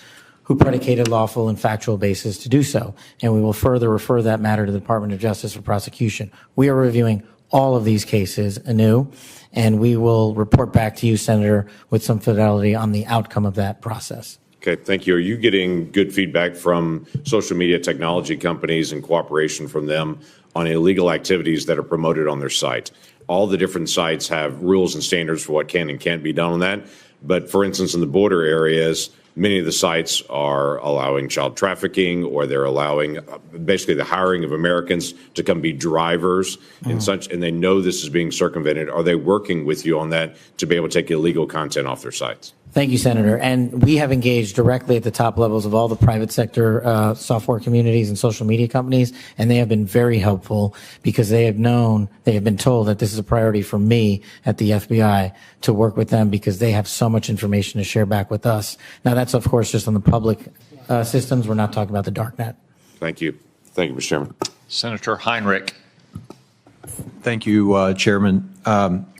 who predicated lawful and factual basis to do so. And we will further refer that matter to the Department of Justice for prosecution. We are reviewing all of these cases anew, and we will report back to you, Senator, with some fidelity on the outcome of that process. Okay, thank you. Are you getting good feedback from social media technology companies and cooperation from them on illegal activities that are promoted on their site? All the different sites have rules and standards for what can and can't be done on that. But for instance, in the border areas, many of the sites are allowing child trafficking, or they're allowing basically the hiring of Americans to come be drivers and such, and they know this is being circumvented. Are they working with you on that to be able to take illegal content off their sites? Thank you, Senator. And we have engaged directly at the top levels of all the private sector software communities and social media companies, and they have been very helpful because they have been told that this is a priority for me at the FBI to work with them because they have so much information to share back with us. Now, that's, of course, just on the public systems. We're not talking about the dark net. Thank you. Thank you, Mr. Chairman. Senator Heinrich. Thank you, Chairman.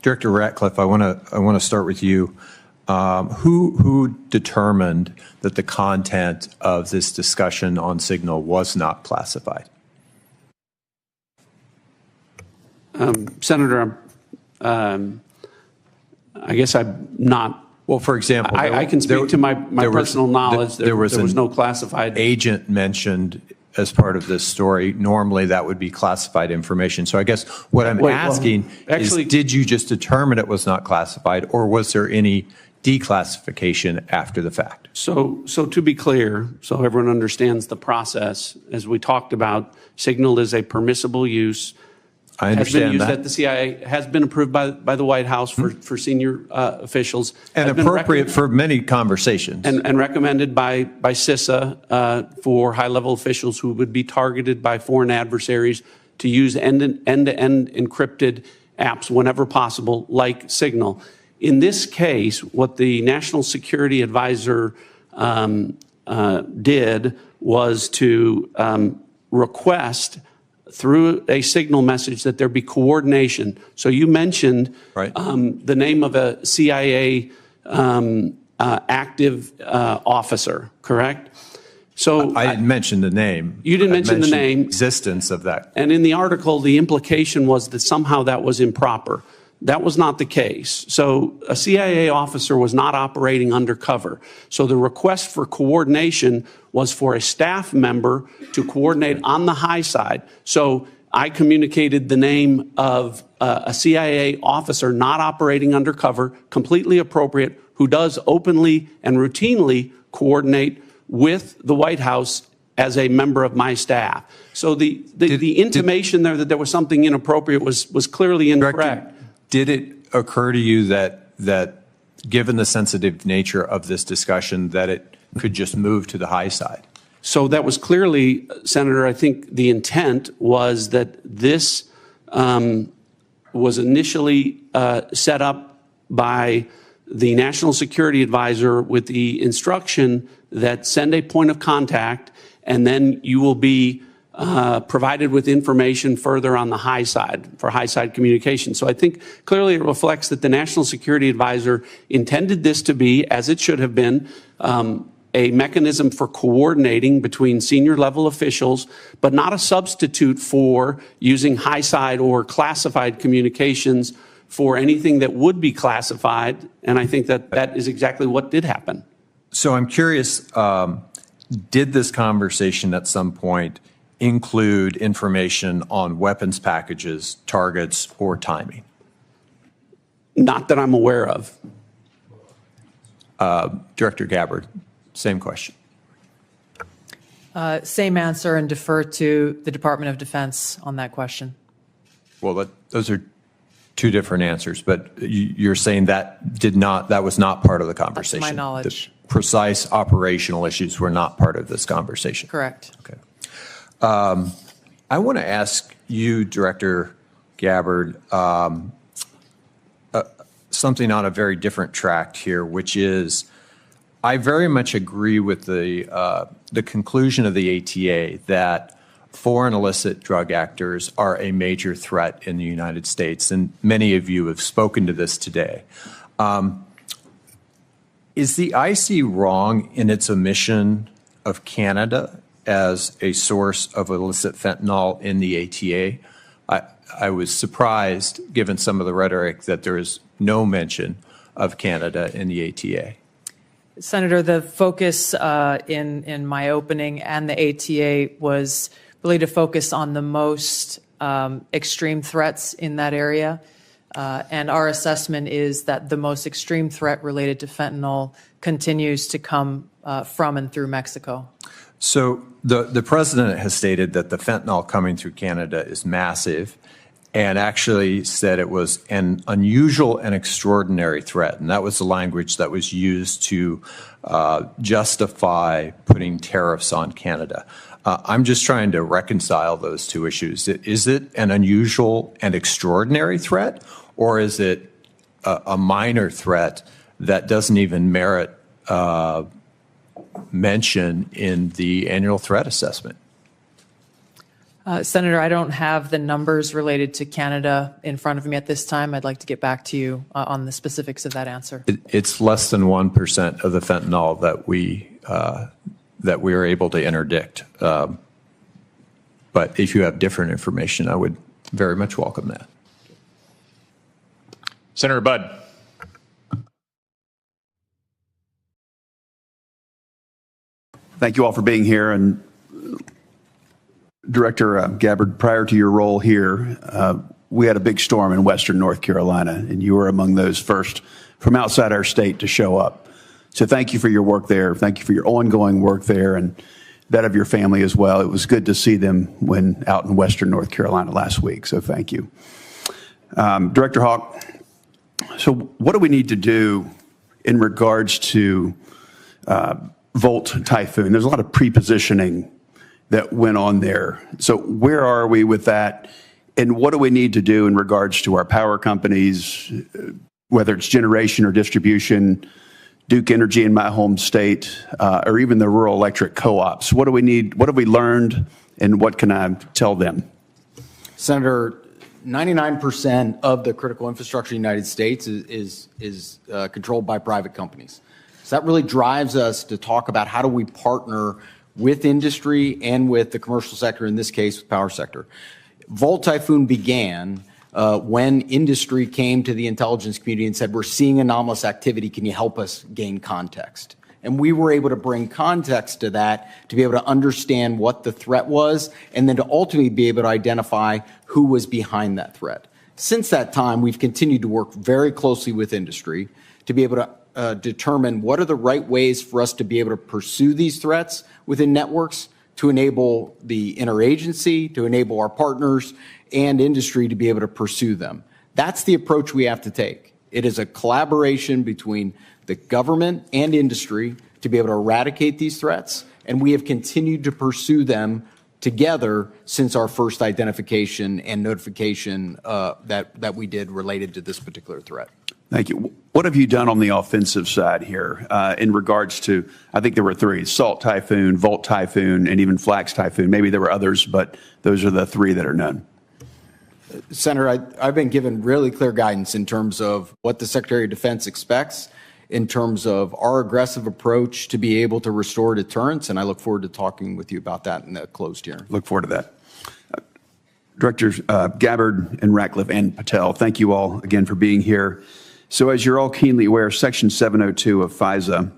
Director Ratcliffe, I want to start with you. Who determined that the content of this discussion on Signal was not classified? Senator, I guess I'm not. Well, for example, I can speak to my personal knowledge. There was no classified agent mentioned as part of this story. Normally, that would be classified information. So I guess what I'm asking is, did you just determine it was not classified, or was there any declassification after the fact? So to be clear, so everyone understands the process, as we talked about, Signal is a permissible use. I understand has been used that. at the CIA, has been approved by the White House for senior officials. And appropriate for many conversations. And recommended by CISA for high-level officials who would be targeted by foreign adversaries to use end-to-end encrypted apps whenever possible, like Signal. In this case, what the National Security Advisor did was to request through a Signal message that there be coordination. So you mentioned the name of a CIA active officer, correct? So I didn't mention the name. You didn't mention the name. Existence of that. And in the article, the implication was that somehow that was improper. That was not the case. So a CIA officer was not operating undercover. So the request for coordination was for a staff member to coordinate on the high side. So I communicated the name of a CIA officer not operating undercover, completely appropriate, who does openly and routinely coordinate with the White House as a member of my staff. So the intimation there that there was something inappropriate was clearly incorrect. Did it occur to you that given the sensitive nature of this discussion, that it could just move to the high side? So that was clearly, Senator, I think the intent was that this was initially set up by the National Security Advisor with the instruction that send a point of contact, and then you will be provided with information further on the high side for high side communication. So I think clearly it reflects that the National Security Advisor intended this to be, as it should have been, a mechanism for coordinating between senior level officials, but not a substitute for using high side or classified communications for anything that would be classified. And I think that that is exactly what did happen. So I'm curious, did this conversation at some point include information on weapons packages, targets, or timing? Not that I'm aware of. Director Gabbard, same question. Same answer, and defer to the Department of Defense on that question. Well, those are two different answers, but you're saying that was not part of the conversation. That's my knowledge. The precise operational issues were not part of this conversation. Correct. Okay. I want to ask you, Director Gabbard, something on a very different track here, which is I very much agree with the conclusion of the ATA that foreign illicit drug actors are a major threat in the United States, and many of you have spoken to this today. Is the IC wrong in its omission of Canada as a source of illicit fentanyl in the ATA? I was surprised, given some of the rhetoric, that there is no mention of Canada in the ATA. Senator, the focus in my opening and the ATA was really to focus on the most extreme threats in that area. And our assessment is that the most extreme threat related to fentanyl continues to come from and through Mexico. So the president has stated that the fentanyl coming through Canada is massive, and actually said it was an unusual and extraordinary threat. And that was the language that was used to justify putting tariffs on Canada. I'm just trying to reconcile those two issues. Is it an unusual and extraordinary threat, or is it a minor threat that doesn't even merit mention in the annual threat assessment? Senator, I don't have the numbers related to Canada in front of me at this time. I'd like to get back to you on the specifics of that answer. It's less than 1% of the fentanyl that we are able to interdict. But if you have different information, I would very much welcome that. Senator Budd. Thank you all for being here. And Director Gabbard, prior to your role here, we had a big storm in western North Carolina, and you were among those first from outside our state to show up. So thank you for your work there. Thank you for your ongoing work there and that of your family as well. It was good to see them when out in western North Carolina last week, so thank you. Director Hawk, so what do we need to do in regards to Volt Typhoon? There's a lot of pre-positioning that went on there. So where are we with that? And what do we need to do in regards to our power companies, whether it's generation or distribution, Duke Energy in my home state, or even the rural electric co-ops? What do we need? What have we learned? And what can I tell them? Senator, 99% of the critical infrastructure in the United States is controlled by private companies. So that really drives us to talk about how do we partner with industry and with the commercial sector, in this case, with power sector. Volt Typhoon began when industry came to the intelligence community and said, we're seeing anomalous activity, can you help us gain context? And we were able to bring context to that to be able to understand what the threat was and then to ultimately be able to identify who was behind that threat. Since that time, we've continued to work very closely with industry to be able to determine what are the right ways for us to be able to pursue these threats within networks to enable the interagency, to enable our partners and industry to be able to pursue them. That's the approach we have to take. It is a collaboration between the government and industry to be able to eradicate these threats, and we have continued to pursue them together since our first identification and notification that we did related to this particular threat. Thank you. What have you done on the offensive side here in regards to, I think there were three, Salt Typhoon, Volt Typhoon, and even Flax Typhoon. Maybe there were others, but those are the three that are known. Senator, I've been given really clear guidance in terms of what the Secretary of Defense expects, in terms of our aggressive approach to be able to restore deterrence, and I look forward to talking with you about that in the closed hearing. Look forward to that. Directors Gabbard and Ratcliffe and Patel, thank you all again for being here. So as you're all keenly aware, Section 702 of FISA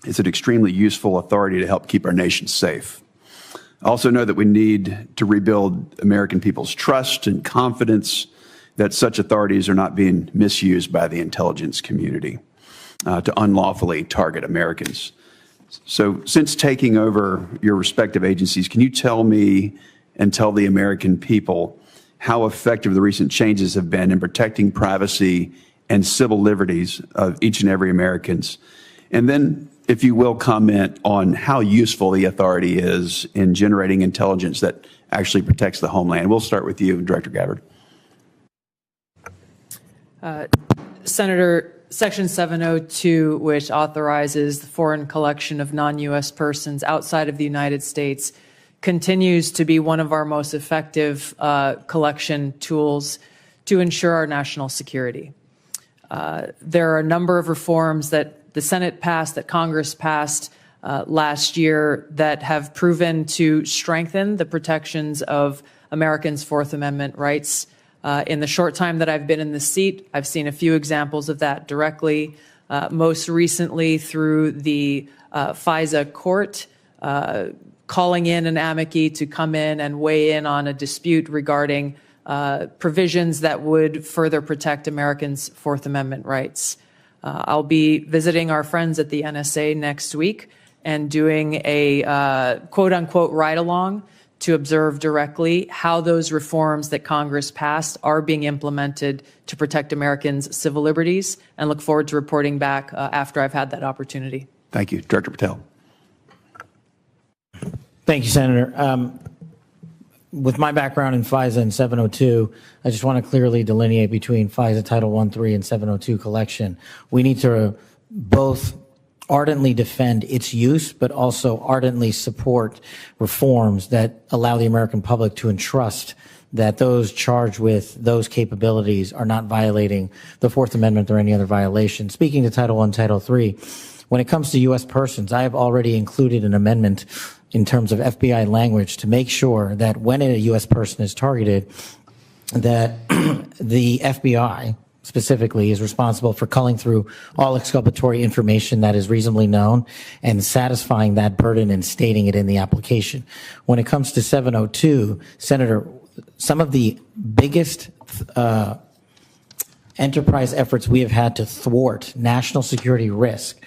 is an extremely useful authority to help keep our nation safe. I also know that we need to rebuild American people's trust and confidence that such authorities are not being misused by the intelligence community to unlawfully target Americans. So since taking over your respective agencies, can you tell me and tell the American people how effective the recent changes have been in protecting privacy and civil liberties of each and every Americans? And then, if you will, comment on how useful the authority is in generating intelligence that actually protects the homeland. We'll start with you, Director Gabbard. Senator, Section 702, which authorizes the foreign collection of non-U.S. persons outside of the United States, continues to be one of our most effective collection tools to ensure our national security. There are a number of reforms that the Senate passed, that Congress passed last year, that have proven to strengthen the protections of Americans' Fourth Amendment rights. In the short time that I've been in the seat, I've seen a few examples of that directly, most recently through the FISA court, calling in an amici to come in and weigh in on a dispute regarding provisions that would further protect Americans' Fourth Amendment rights. I'll be visiting our friends at the NSA next week and doing a quote-unquote ride-along to observe directly how those reforms that Congress passed are being implemented to protect Americans' civil liberties, and look forward to reporting back after I've had that opportunity. Thank you. Director Patel. Thank you, Senator. With my background in FISA and 702, I just want to clearly delineate between FISA Title 1.3 and 702 collection. We need to both ardently defend its use, but also ardently support reforms that allow the American public to entrust that those charged with those capabilities are not violating the Fourth Amendment or any other violation. Speaking to Title I, Title III, when it comes to U.S. persons, I have already included an amendment in terms of FBI language to make sure that when a U.S. person is targeted, that the FBI specifically is responsible for culling through all exculpatory information that is reasonably known and satisfying that burden and stating it in the application. When it comes to 702, Senator, some of the biggest enterprise efforts we have had to thwart national security risk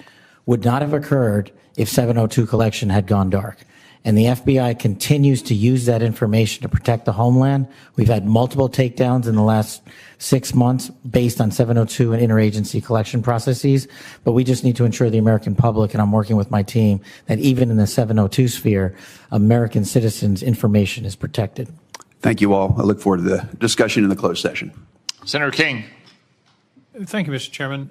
would not have occurred if 702 collection had gone dark. And the FBI continues to use that information to protect the homeland. We've had multiple takedowns in the last 6 months based on 702 and interagency collection processes. But we just need to ensure the American public, and I'm working with my team, that even in the 702 sphere, American citizens' information is protected. Thank you all. I look forward to the discussion in the closed session. Senator King. Thank you, Mr. Chairman.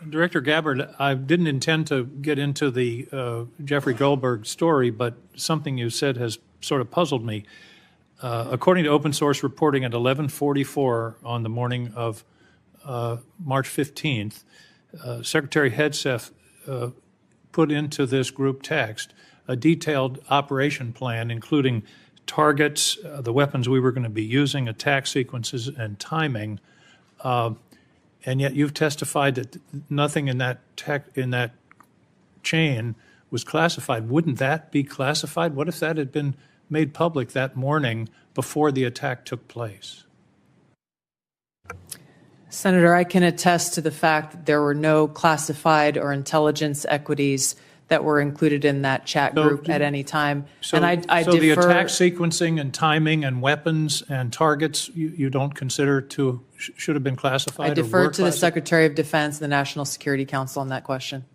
Director Gabbard, I didn't intend to get into the Jeffrey Goldberg story, but something you said has sort of puzzled me. According to open source reporting at 11:44 on the morning of March 15th, Secretary Hegseth put into this group text a detailed operation plan, including targets, the weapons we were going to be using, attack sequences, and timing. And yet you've testified that nothing in that chain was classified. Wouldn't that be classified? What if that had been made public that morning before the attack took place? Senator, I can attest to the fact that there were no classified or intelligence equities that were included in that chat group at any time. So, and I so the defer, attack sequencing and timing and weapons and targets you don't consider to should have been classified? I defer to the Secretary of Defense and the National Security Council on that question.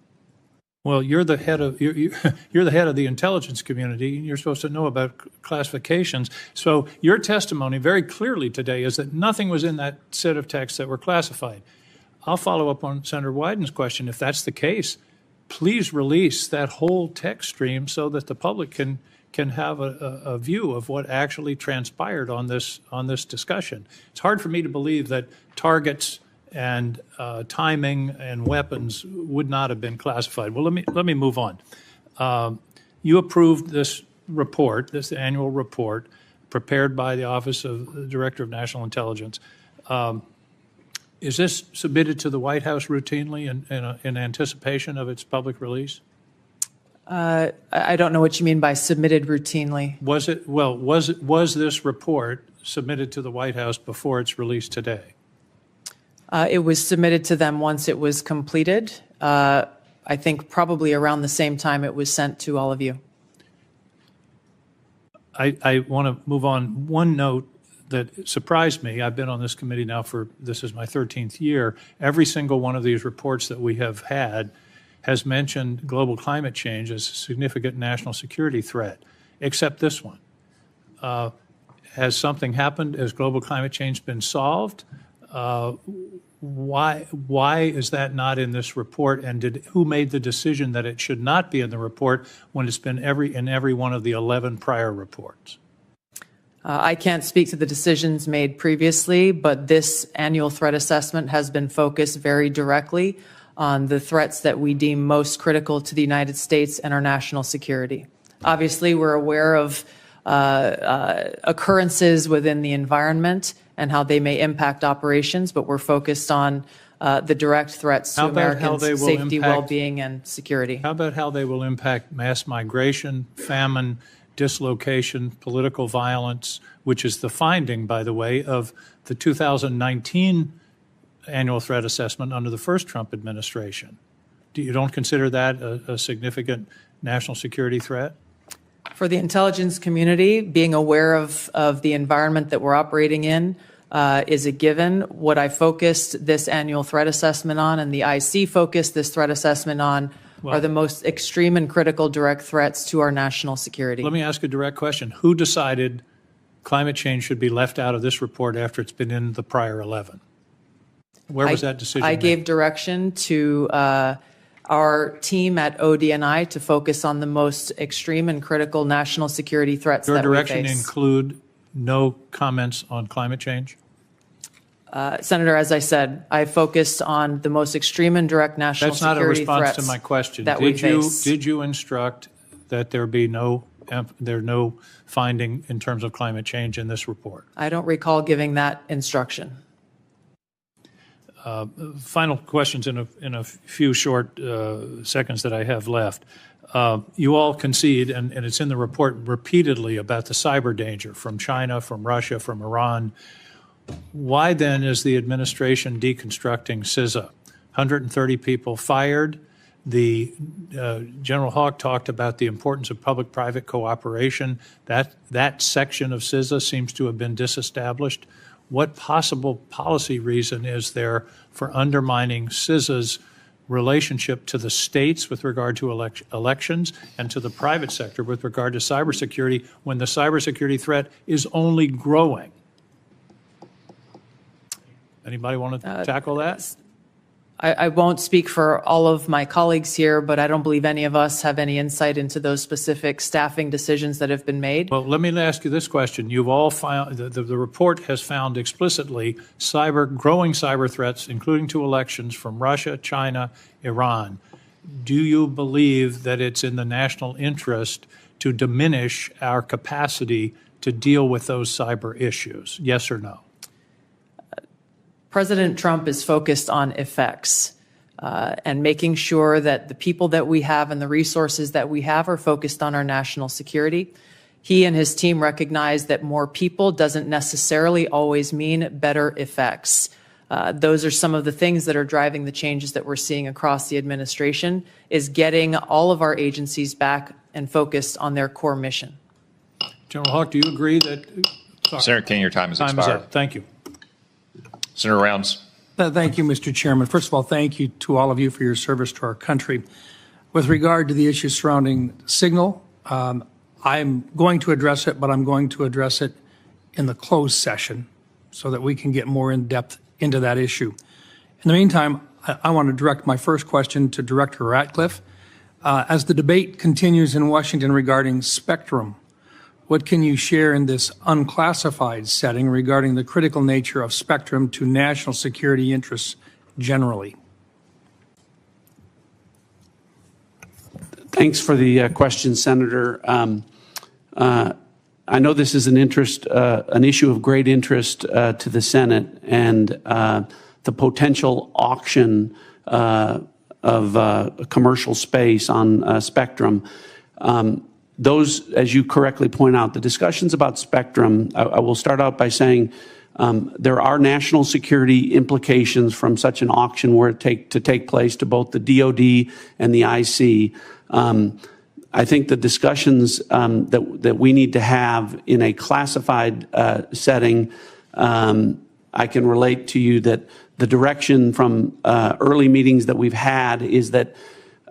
Well, you're the head of you're the head of the intelligence community, and you're supposed to know about classifications. So your testimony very clearly today is that nothing was in that set of texts that were classified. I'll follow up on Senator Wyden's question. If that's the case, please release that whole text stream so that the public can have a view of what actually transpired on this discussion. It's hard for me to believe that targets and timing and weapons would not have been classified. Well, let me move on. You approved this report, this annual report, prepared by the Office of the Director of National Intelligence. Is this submitted to the White House routinely in anticipation of its public release? I don't know what you mean by submitted routinely. Was this report submitted to the White House before its release today? It was submitted to them once it was completed. I think probably around the same time it was sent to all of you. I want to move on. One note that surprised me, I've been on this committee now this is my 13th year. Every single one of these reports that we have had has mentioned global climate change as a significant national security threat, except this one. Has something happened? Has global climate change been solved? Why is that not in this report? And who made the decision that it should not be in the report when it's been in every one of the 11 prior reports? I can't speak to the decisions made previously, but this annual threat assessment has been focused very directly on the threats that we deem most critical to the United States and our national security. Obviously, we're aware of occurrences within the environment and how they may impact operations, but we're focused on the direct threats to Americans' safety, well-being, and security. How about how they will impact mass migration, famine, dislocation, political violence, which is the finding, by the way, of the 2019 annual threat assessment under the first Trump administration? You don't consider that a significant national security threat? For the intelligence community, being aware of the environment that we're operating in is a given. What I focused this annual threat assessment on, and the IC focused this threat assessment on, are the most extreme and critical direct threats to our national security. Let me ask a direct question. Who decided climate change should be left out of this report after it's been in the prior 11? Where was that decision made? Gave direction to our team at ODNI to focus on the most extreme and critical national security threats that we face. Your direction include no comments on climate change? Senator, as I said, I focused on the most extreme and direct national security threats. That's not a response to my question. That we face. Did you instruct that there be no finding in terms of climate change in this report? I don't recall giving that instruction. Final questions in a few short seconds that I have left. You all concede, and it's in the report repeatedly, about the cyber danger from China, from Russia, from Iran. Why then is the administration deconstructing CISA? 130 people fired. The General Hawk talked about the importance of public-private cooperation. That section of CISA seems to have been disestablished. What possible policy reason is there for undermining CISA's relationship to the states with regard to elections and to the private sector with regard to cybersecurity when the cybersecurity threat is only growing? Anybody want to tackle that? I won't speak for all of my colleagues here, but I don't believe any of us have any insight into those specific staffing decisions that have been made. Well, let me ask you this question. You've all found, the report has found explicitly growing cyber threats, including to elections, from Russia, China, Iran. Do you believe that it's in the national interest to diminish our capacity to deal with those cyber issues? Yes or no? President Trump is focused on effects and making sure that the people that we have and the resources that we have are focused on our national security. He and his team recognize that more people doesn't necessarily always mean better effects. Those are some of the things that are driving the changes that we're seeing across the administration, is getting all of our agencies back and focused on their core mission. General Hawk, do you agree that... Senator King, your time has expired. Up. Thank you. Senator Rounds. Thank you, Mr. Chairman. First of all, thank you to all of you for your service to our country. With regard to the issue surrounding Signal, I'm going to address it, but I'm going to address it in the closed session so that we can get more in depth into that issue. In the meantime, I want to direct my first question to Director Ratcliffe. As the debate continues in Washington regarding spectrum, what can you share in this unclassified setting regarding the critical nature of spectrum to national security interests generally? Thanks for the question, Senator. I know this is an issue of great interest to the Senate, and the potential auction of commercial space on spectrum. Those, as you correctly point out, the discussions about spectrum, I will start out by saying there are national security implications from such an auction were to take place to both the DoD and the IC. I think the discussions that we need to have in a classified setting, I can relate to you that the direction from early meetings that we've had is that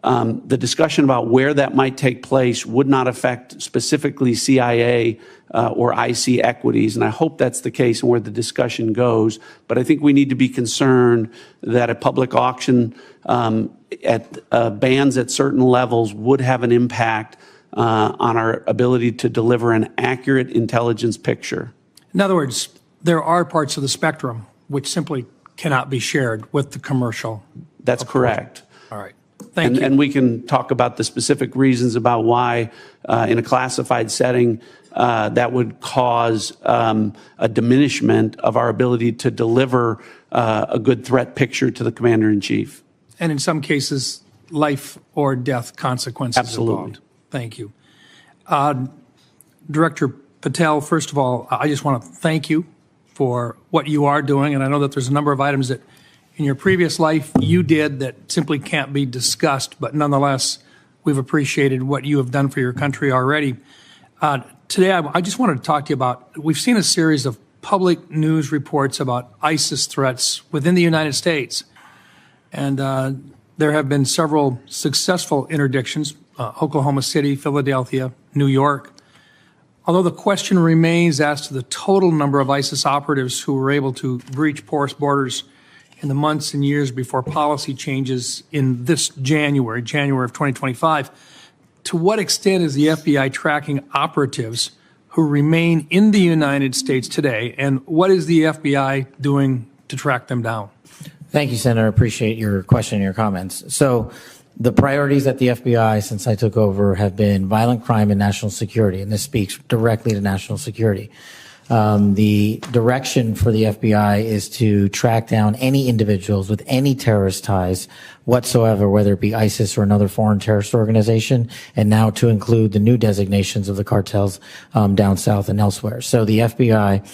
the discussion about where that might take place would not affect specifically CIA or IC equities, and I hope that's the case and where the discussion goes. But I think we need to be concerned that a public auction at bands at certain levels would have an impact on our ability to deliver an accurate intelligence picture. In other words, there are parts of the spectrum which simply cannot be shared with the commercial. That's correct. All right. Thank you. And we can talk about the specific reasons about why in a classified setting that would cause a diminishment of our ability to deliver a good threat picture to the Commander-in-Chief. And in some cases, life or death consequences Absolutely. Involved. Thank you. Director Patel, first of all, I just want to thank you for what you are doing. And I know that there's a number of items that in your previous life you did that simply can't be discussed, but nonetheless, we've appreciated what you have done for your country already. Today, I just wanted to talk to you about, we've seen a series of public news reports about ISIS threats within the United States. And there have been several successful interdictions, Oklahoma City, Philadelphia, New York. Although the question remains as to the total number of ISIS operatives who were able to breach porous borders in the months and years before policy changes in this January of 2025, to what extent is the FBI tracking operatives who remain in the United States today, and what is the FBI doing to track them down? Thank you, Senator. I appreciate your question and your comments. So the priorities at the FBI since I took over have been violent crime and national security, and this speaks directly to national security. The direction for the FBI is to track down any individuals with any terrorist ties whatsoever, whether it be ISIS or another foreign terrorist organization, and now to include the new designations of the cartels down south and elsewhere. So the FBI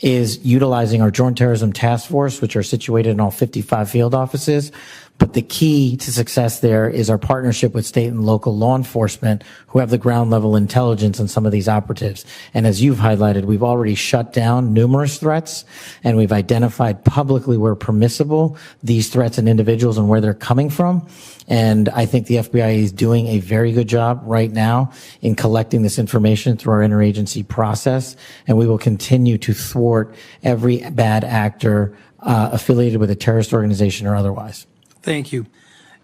is utilizing our Joint Terrorism Task Force, which are situated in all 55 field offices. But the key to success there is our partnership with state and local law enforcement who have the ground level intelligence on some of these operatives. And as you've highlighted, we've already shut down numerous threats, and we've identified publicly where permissible these threats and individuals and where they're coming from. And I think the FBI is doing a very good job right now in collecting this information through our interagency process. And we will continue to thwart every bad actor affiliated with a terrorist organization or otherwise. Thank you.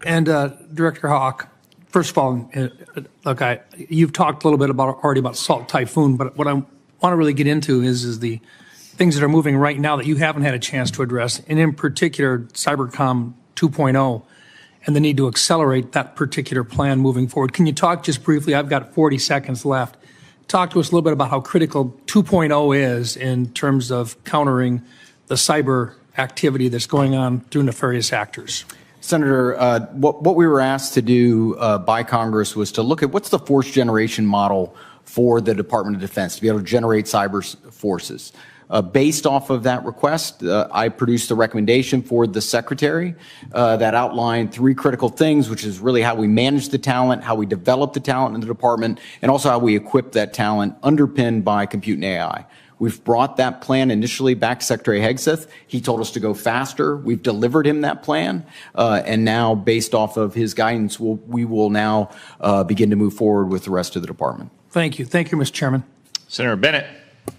And Director Hawk, first of all, look, you've talked a little bit already about Salt Typhoon, but what I want to really get into is the things that are moving right now that you haven't had a chance to address, and in particular, Cybercom 2.0 and the need to accelerate that particular plan moving forward. Can you talk just briefly? I've got 40 seconds left. Talk to us a little bit about how critical 2.0 is in terms of countering the cyber activity that's going on through nefarious actors. Senator, what we were asked to do by Congress was to look at what's the force generation model for the Department of Defense to be able to generate cyber forces. Based off of that request, I produced a recommendation for the Secretary that outlined 3 critical things, which is really how we manage the talent, how we develop the talent in the department, and also how we equip that talent underpinned by compute and AI. We've brought that plan initially back to Secretary Hegseth. He told us to go faster. We've delivered him that plan. And now, based off of his guidance, we will now begin to move forward with the rest of the department. Thank you. Thank you, Mr. Chairman. Senator Bennett.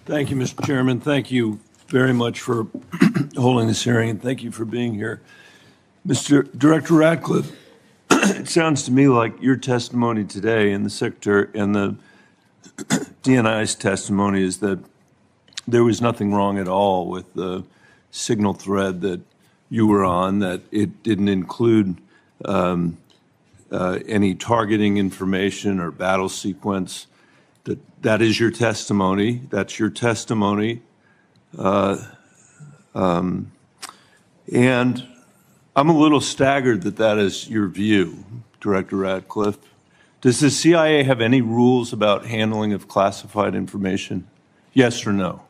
Thank you, Mr. Chairman. Thank you very much for holding this hearing, and thank you for being here. Mr. Director Ratcliffe, it sounds to me like your testimony today and the Secretary and the DNI's testimony is that there was nothing wrong at all with the signal thread that you were on, that it didn't include any targeting information or battle sequence. That is your testimony. That's your testimony. And I'm a little staggered that that is your view, Director Ratcliffe. Does the CIA have any rules about handling of classified information? Yes or no?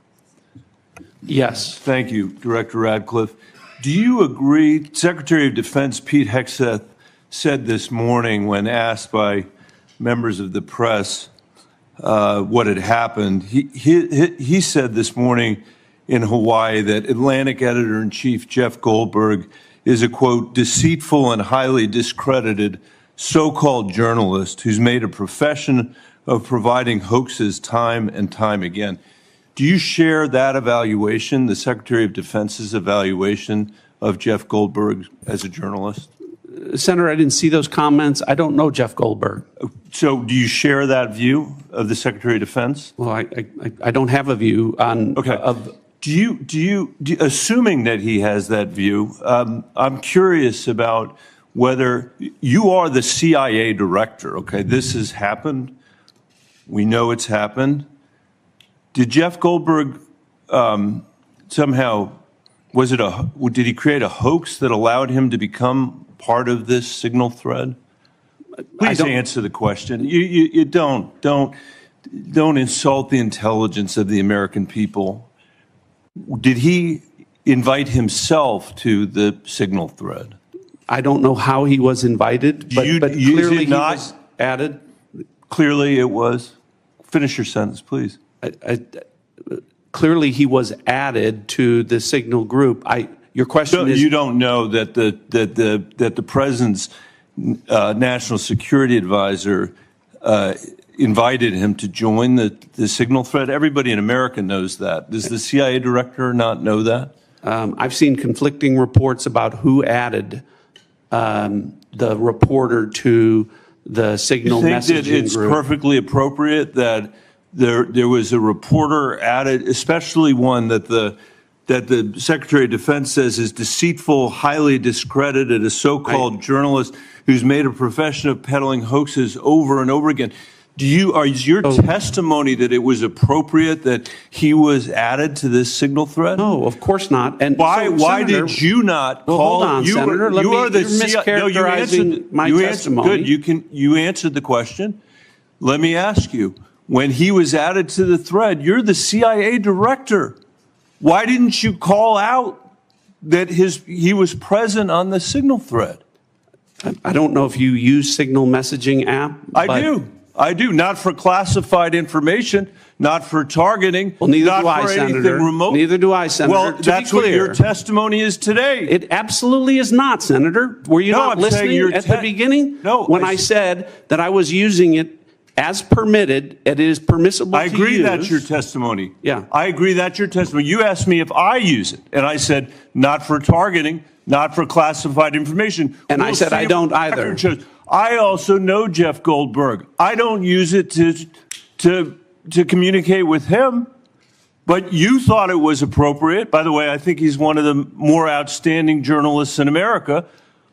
Yes. Thank you, Director Ratcliffe. Do you agree, Secretary of Defense Pete Hegseth said this morning when asked by members of the press what had happened, he said this morning in Hawaii that Atlantic Editor-in-Chief Jeff Goldberg is a, quote, deceitful and highly discredited so-called journalist who's made a profession of providing hoaxes time and time again. Do you share that evaluation, the Secretary of Defense's evaluation of Jeff Goldberg as a journalist? Senator, I didn't see those comments. I don't know Jeff Goldberg. So do you share that view of the Secretary of Defense? Well, I don't have a view on. Okay. Assuming that he has that view, I'm curious about whether you are the CIA director. Okay, this has happened. We know it's happened. Did Jeff Goldberg somehow, did he create a hoax that allowed him to become part of this signal thread? Please answer the question. You don't insult the intelligence of the American people. Did he invite himself to the signal thread? I don't know how he was invited, but clearly he was added. Clearly it was. Finish your sentence, please. Clearly he was added to the signal group. Your question is, you don't know that the president's national security advisor invited him to join the signal thread? Everybody in America knows that. Does the CIA director not know that? I've seen conflicting reports about who added the reporter to the signal messaging group. You think that it's perfectly appropriate that there was a reporter added, especially one that the Secretary of Defense says is deceitful, highly discredited, a so-called journalist who's made a profession of peddling hoaxes over and over again? Is your testimony that it was appropriate that he was added to this signal thread? No, of course not. And why did you not call? Hold on, Senator. You're mischaracterizing my testimony. Good. You answered the question. Let me ask you. When he was added to the thread, you're the CIA director. Why didn't you call out that he was present on the signal thread? I don't know if you use signal messaging app. I do. Not for classified information, not for targeting. Well, neither not do I, for Senator. Anything remote. Neither do I, Senator. Well, that's what your testimony is today. It absolutely is not, Senator. Were you not listening at the beginning? No. When I said that I was using it as permitted, it is permissible to use. I agree that's your testimony. Yeah. I agree that's your testimony. You asked me if I use it, and I said not for targeting, not for classified information. And I said I don't either. I also know Jeff Goldberg. I don't use it to communicate with him, but you thought it was appropriate. By the way, I think he's one of the more outstanding journalists in America,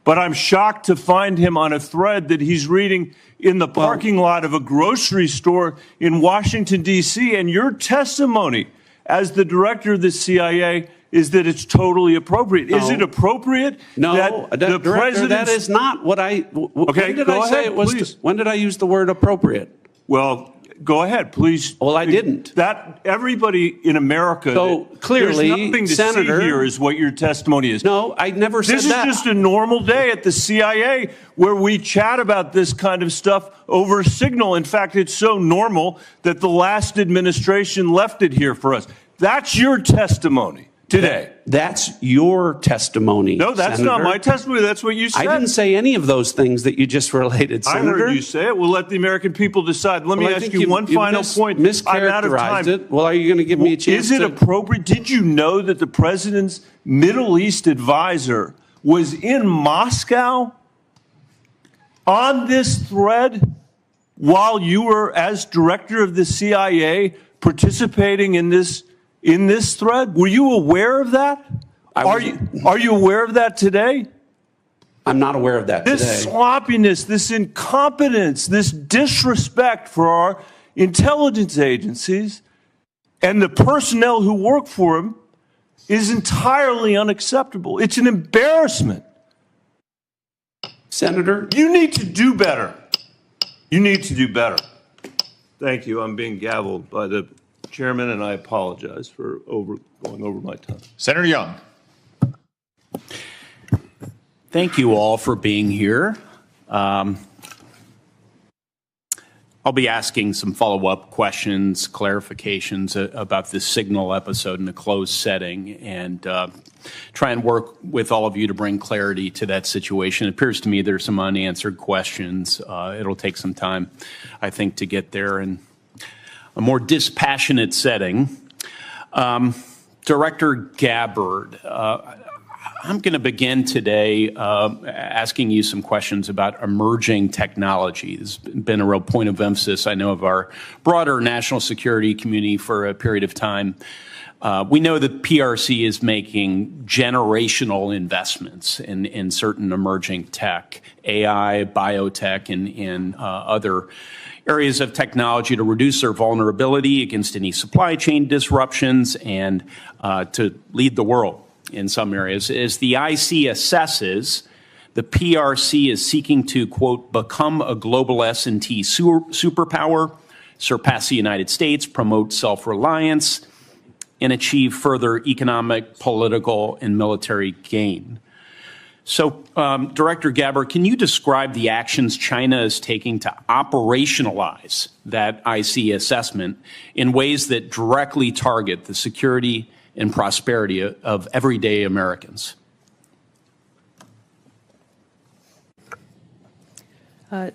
but I'm shocked to find him on a thread that he's reading in the parking lot of a grocery store in Washington, D.C., and your testimony as the director of the CIA is that it's totally appropriate. No. Is it appropriate? No, that the president? That is not what I. Okay, when did I say it was? When did I use the word appropriate? Well, go ahead, please. Well, I didn't. That everybody in America. So clearly, there's nothing to Senator, see here is what your testimony is. No, I never said that. This is just a normal day at the CIA where we chat about this kind of stuff over signal. In fact, it's so normal that the last administration left it here for us. That's your testimony today. That's your testimony. No, that's Senator. not my testimony. That's what you said. I didn't say any of those things that you just related, Senator. I heard you say it. We'll let the American people decide. Let me ask you one final point. I'm out of time. It. Well, are you going to give me a chance? Is it appropriate? Did you know that the president's Middle East advisor was in Moscow on this thread while you were, as director of the CIA, participating in this thread? Were you aware of that? Are you aware of that today? I'm not aware of that today. This sloppiness, this incompetence, this disrespect for our intelligence agencies and the personnel who work for them is entirely unacceptable. It's an embarrassment. Senator? You need to do better. You need to do better. Thank you. I'm being gavelled by the chairman, and I apologize for going over my time. Senator Young. Thank you all for being here. I'll be asking some follow-up questions, clarifications about this Signal episode in a closed setting, and try and work with all of you to bring clarity to that situation. It appears to me there's some unanswered questions. It'll take some time, I think, to get there in a more dispassionate setting. Director Gabbard, I'm going to begin today asking you some questions about emerging technology. This has been a real point of emphasis, I know, of our broader national security community for a period of time. We know that PRC is making generational investments in certain emerging tech, AI, biotech, and other areas of technology to reduce their vulnerability against any supply chain disruptions and to lead the world in some areas. As the IC assesses, the PRC is seeking to, quote, become a global S&T superpower, surpass the United States, promote self-reliance, and achieve further economic, political, and military gain. So, Director Gabbard, can you describe the actions China is taking to operationalize that IC assessment in ways that directly target the security and prosperity of everyday Americans?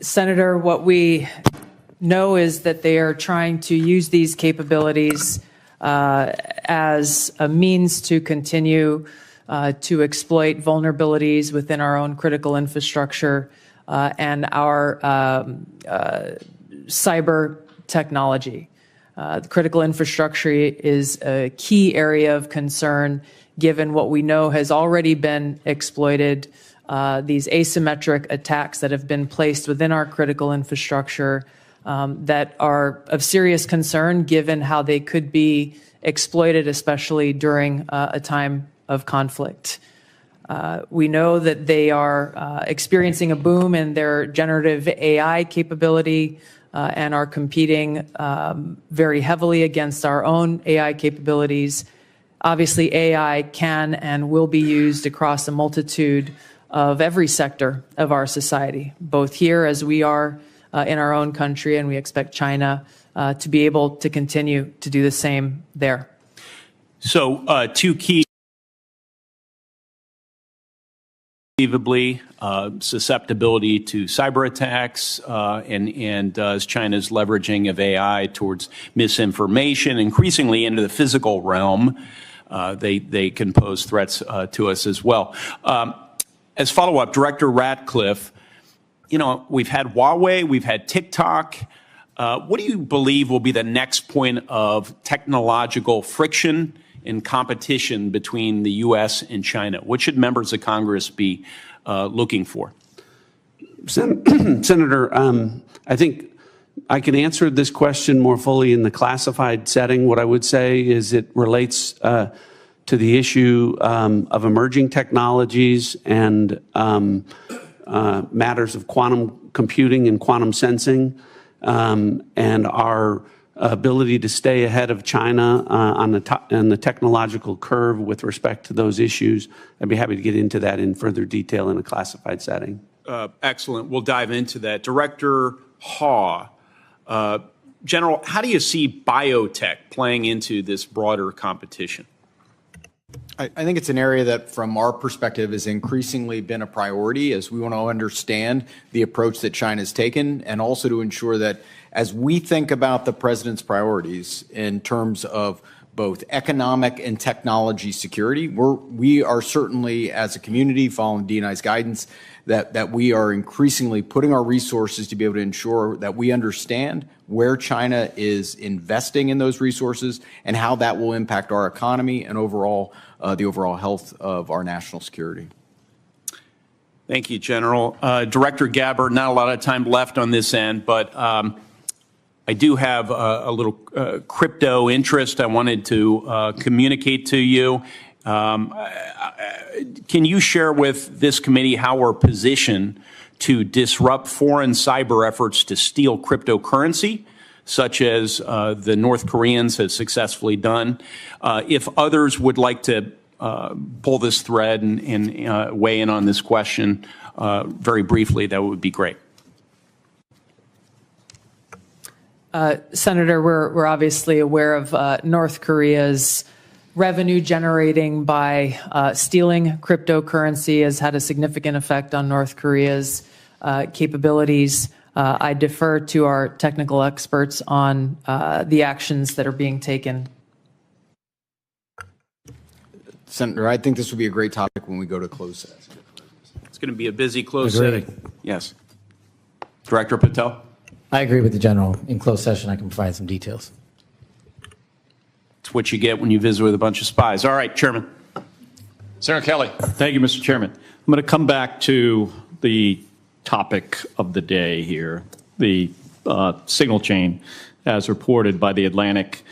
Senator, what we know is that they are trying to use these capabilities as a means to continue to exploit vulnerabilities within our own critical infrastructure and our cyber technology. The critical infrastructure is a key area of concern given what we know has already been exploited, these asymmetric attacks that have been placed within our critical infrastructure that are of serious concern given how they could be exploited, especially during a time of conflict. We know that they are experiencing a boom in their generative AI capability and are competing very heavily against our own AI capabilities. Obviously, AI can and will be used across a multitude of every sector of our society, both here as we are in our own country, and we expect China to be able to continue to do the same there. So, two key susceptibility to cyber attacks and as China's leveraging of AI towards misinformation, increasingly into the physical realm, they can pose threats to us as well. As follow-up, Director Ratcliffe, you know, we've had Huawei, we've had TikTok. What do you believe will be the next point of technological friction and competition between the U.S. and China? What should members of Congress be looking for? Senator, I think I can answer this question more fully in the classified setting. What I would say is it relates to the issue of emerging technologies and matters of quantum computing and quantum sensing, and our ability to stay ahead of China on the technological curve with respect to those issues. I'd be happy to get into that in further detail in a classified setting. Excellent. We'll dive into that. Director Haw, General, how do you see biotech playing into this broader competition? I think it's an area that, from our perspective, has increasingly been a priority as we want to understand the approach that China's taken, and also to ensure that as we think about the president's priorities in terms of both economic and technology security. We are certainly, as a community, following DNI's guidance, that we are increasingly putting our resources to be able to ensure that we understand where China is investing in those resources and how that will impact our economy and overall the overall health of our national security. Thank you, General. Director Gabbard, not a lot of time left on this end, but I do have a little crypto interest I wanted to communicate to you. Can you share with this committee how we're positioned to disrupt foreign cyber efforts to steal cryptocurrency, such as the North Koreans have successfully done? If others would like to pull this thread and weigh in on this question very briefly, that would be great. Senator, we're obviously aware of North Korea's revenue generating by stealing cryptocurrency has had a significant effect on North Korea's capabilities. I defer to our technical experts on the actions that are being taken. Senator, I think this would be a great topic when we go to closed session. It's going to be a busy closed Agreed. session. Yes. Director Patel? I agree with the general. In closed session, I can provide some details. It's what you get when you visit with a bunch of spies. All right, Chairman. Senator Kelly. Thank you, Mr. Chairman. I'm going to come back to the topic of the day here, the signal chain as reported by the Atlantic.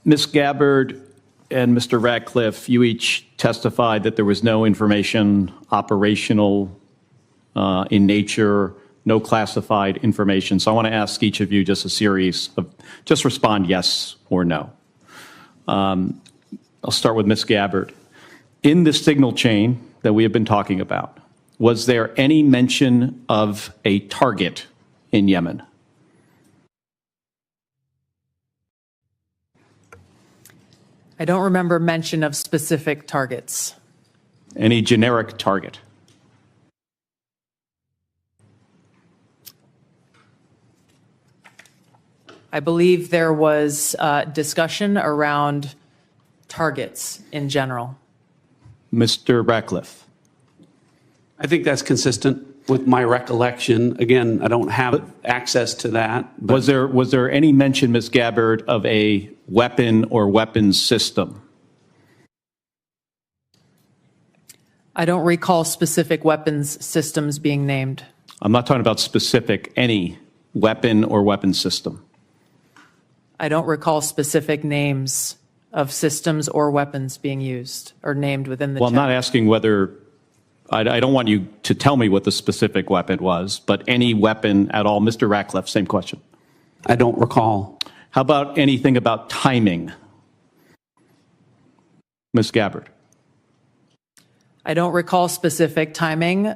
Ms. Gabbard and Mr. Ratcliffe, you each testified that there was no information operational in nature, no classified information. So I want to ask each of you just a series of, just respond yes or no. I'll start with Ms. Gabbard. In the signal chain that we have been talking about, was there any mention of a target in Yemen? I don't remember mention of specific targets. Any generic target? I believe there was discussion around targets in general. Mr. Ratcliffe. I think that's consistent with my recollection. Again, I don't have access to that. Was there any mention, Ms. Gabbard, of a weapon or weapons system? I don't recall specific weapons systems being named. I'm not talking about specific, any weapon or weapons system. I don't recall specific names of systems or weapons being used or named within the Well, I'm chat. not asking whether, I don't want you to tell me what the specific weapon was, but any weapon at all. Mr. Ratcliffe, same question. I don't recall. How about anything about timing? Ms. Gabbard. I don't recall specific timing.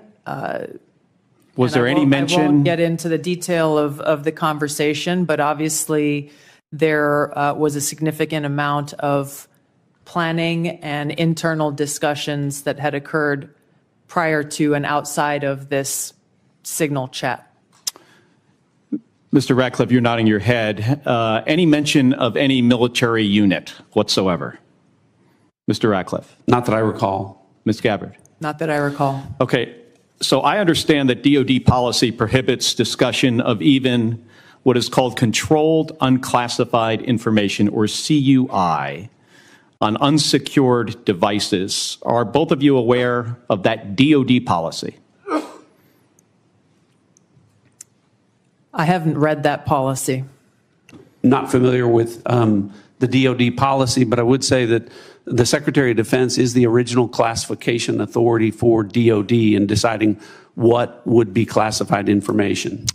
Was there any mention? I won't get into the detail of the conversation, but obviously there was a significant amount of planning and internal discussions that had occurred prior to and outside of this signal chat. Mr. Ratcliffe, you're nodding your head. Any mention of any military unit whatsoever? Mr. Ratcliffe. Not that I recall. Ms. Gabbard. Not that I recall. Okay, so I understand that DoD policy prohibits discussion of even what is called controlled unclassified information, or CUI, on unsecured devices. Are both of you aware of that DoD policy? I haven't read that policy. Not familiar with the DoD policy, but I would say that the Secretary of Defense is the original classification authority for DoD in deciding what would be classified information.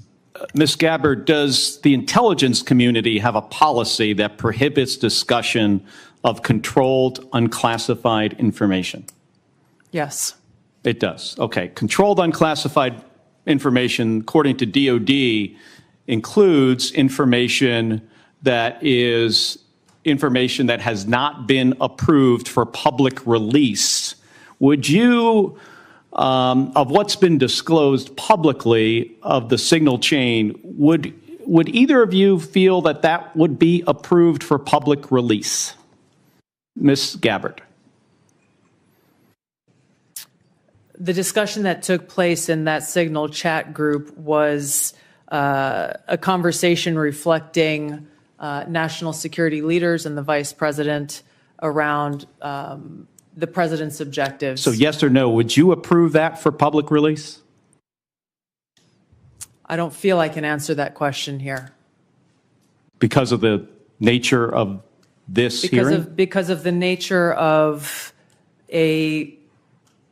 Ms. Gabbard, does the intelligence community have a policy that prohibits discussion of controlled unclassified information? Yes. It does. Okay. Controlled unclassified information, according to DoD, includes information that is information that has not been approved for public release. Would you, of what's been disclosed publicly of the signal chain, would would either of you feel that that would be approved for public release? Ms. Gabbard. The discussion that took place in that Signal chat group was a conversation reflecting national security leaders and the vice president around the president's objectives. So yes or no, would you approve that for public release? I don't feel I can answer that question here. Because of the nature of this hearing? Because of the nature of a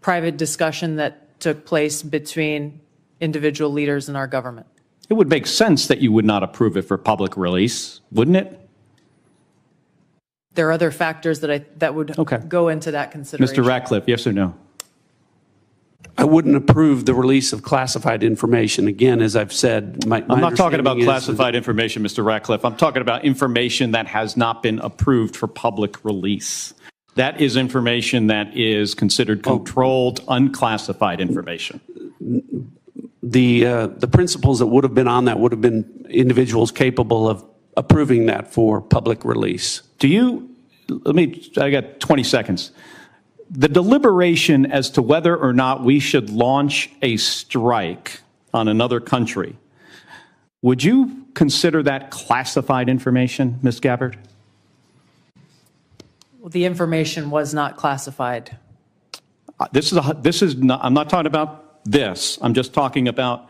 private discussion that took place between individual leaders in our government. It would make sense that you would not approve it for public release, wouldn't it? There are other factors that would go into that consideration. Mr. Ratcliffe, yes or no? I wouldn't approve the release of classified information. Again, as I've said, my I'm not talking about understanding is classified information, Mr. Ratcliffe. I'm talking about information that has not been approved for public release. That is information that is considered controlled, unclassified information. The principles that would have been on that would have been individuals capable of approving that for public release. I got 20 seconds. The deliberation as to whether or not we should launch a strike on another country, would you consider that classified information, Ms. Gabbard? Well, the information was not classified. I'm not talking about this. I'm just talking about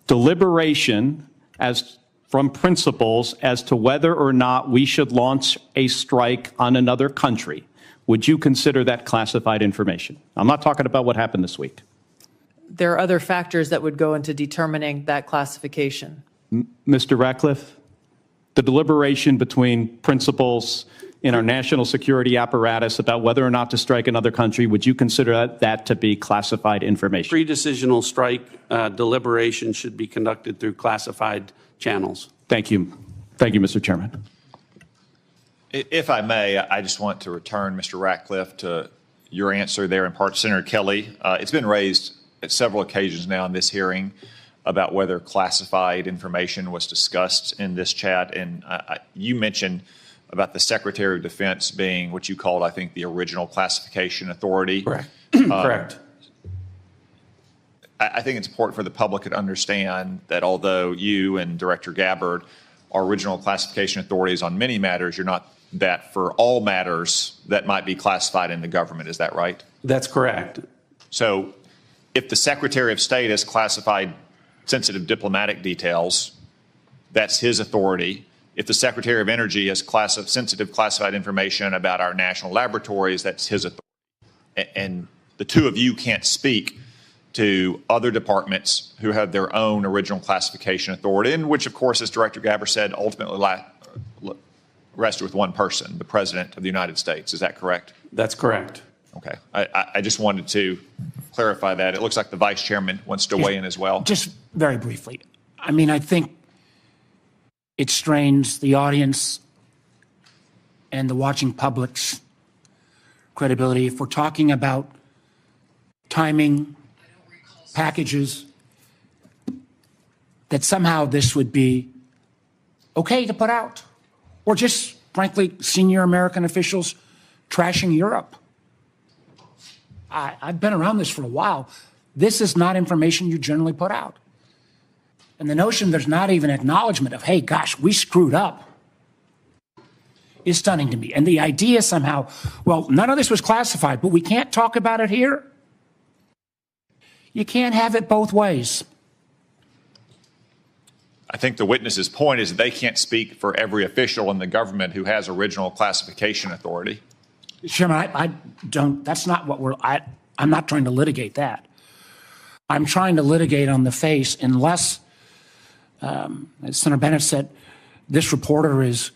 deliberation from principles as to whether or not we should launch a strike on another country. Would you consider that classified information? I'm not talking about what happened this week. There are other factors that would go into determining that classification. Mr. Ratcliffe, the deliberation between principals in our national security apparatus about whether or not to strike another country, would you consider that to be classified information? Pre-decisional strike deliberation should be conducted through classified channels. Thank you. Thank you, Mr. Chairman. If I may, I just want to return, Mr. Ratcliffe, to your answer there in part. Senator Kelly, it's been raised at several occasions now in this hearing about whether classified information was discussed in this chat. And you mentioned about the Secretary of Defense being what you called, I think, the original classification authority. Correct. Correct. I think it's important for the public to understand that although you and Director Gabbard are original classification authorities on many matters, you're not that for all matters that might be classified in the government. Is that right? That's correct. So if the Secretary of State has classified sensitive diplomatic details, that's his authority. If the Secretary of Energy has sensitive classified information about our national laboratories, that's his authority. And the two of you can't speak to other departments who have their own original classification authority, and which, of course, as Director Gabbard said, ultimately rested with one person, the President of the United States. Is that correct? That's correct. Okay. I just wanted to clarify that. It looks like the Vice Chairman wants to weigh in as well. Just very briefly. I mean, I think it strains the audience and the watching public's credibility if we're talking about timing, packages, that somehow this would be okay to put out, or just, frankly, senior American officials trashing Europe. I've been around this for a while. This is not information you generally put out. And the notion there's not even acknowledgement of, hey, gosh, we screwed up, is stunning to me. And the idea somehow, well, none of this was classified, but we can't talk about it here. You can't have it both ways. I think the witness's point is that they can't speak for every official in the government who has original classification authority. Chairman, I don't, that's not what I'm not trying to litigate that. I'm trying to litigate on the face unless, as Senator Bennett said, this reporter is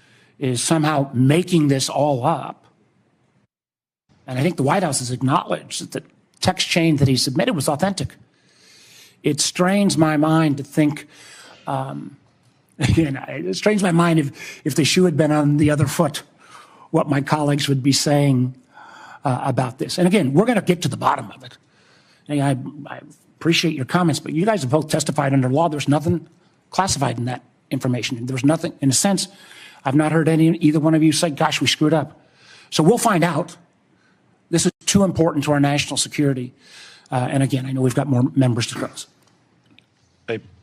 somehow making this all up. And I think the White House has acknowledged that the text chain that he submitted was authentic. It strains my mind to think, it strains my mind if the shoe had been on the other foot, what my colleagues would be saying about this. And again, we're going to get to the bottom of it. And I appreciate your comments, but you guys have both testified under law. There's nothing classified in information. There was nothing, in a sense, I've not heard either one of you say, gosh, we screwed up. So we'll find out. This is too important to our national security. And again, I know we've got more members to close.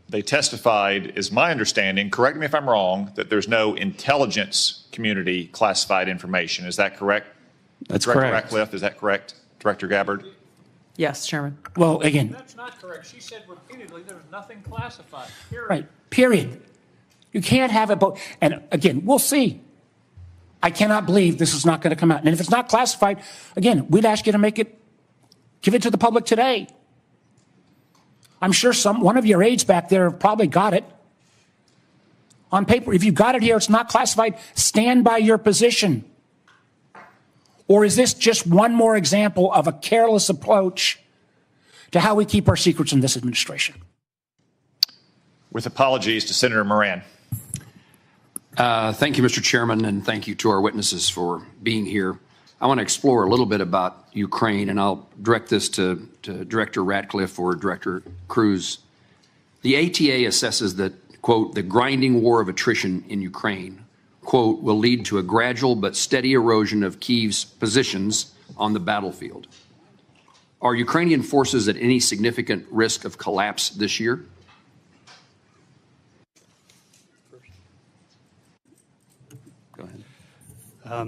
They testified, is my understanding, correct me if I'm wrong, that there's no intelligence community classified information. Is that correct? That's Director correct. Ratcliffe, is that correct? Director Gabbard? Yes, Chairman. Well, again. That's not correct. She said repeatedly there was nothing classified. Period. Right, period. You can't have it both. And again, we'll see. I cannot believe this is not going to come out. And if it's not classified, again, we'd ask you to give it to the public today. I'm sure one of your aides back there probably got it on paper. If you got it here, it's not classified, stand by your position. Or is this just one more example of a careless approach to how we keep our secrets in this administration? With apologies to Senator Moran. Thank you, Mr. Chairman, and thank you to our witnesses for being here. I want to explore a little bit about Ukraine, and I'll direct this to Director Ratcliffe or Director Cruz. The ATA assesses that, quote, the grinding war of attrition in Ukraine, quote, will lead to a gradual but steady erosion of Kyiv's positions on the battlefield. Are Ukrainian forces at any significant risk of collapse this year?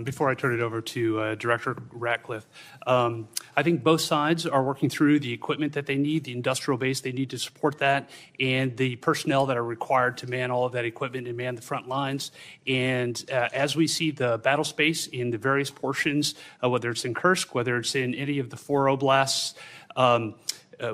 Before I turn it over to Director Ratcliffe, I think both sides are working through the equipment that they need, the industrial base they need to support that, and the personnel that are required to man all of that equipment and man the front lines. And as we see the battle space in the various portions, whether it's in Kursk, whether it's in any of the 4 oblasts,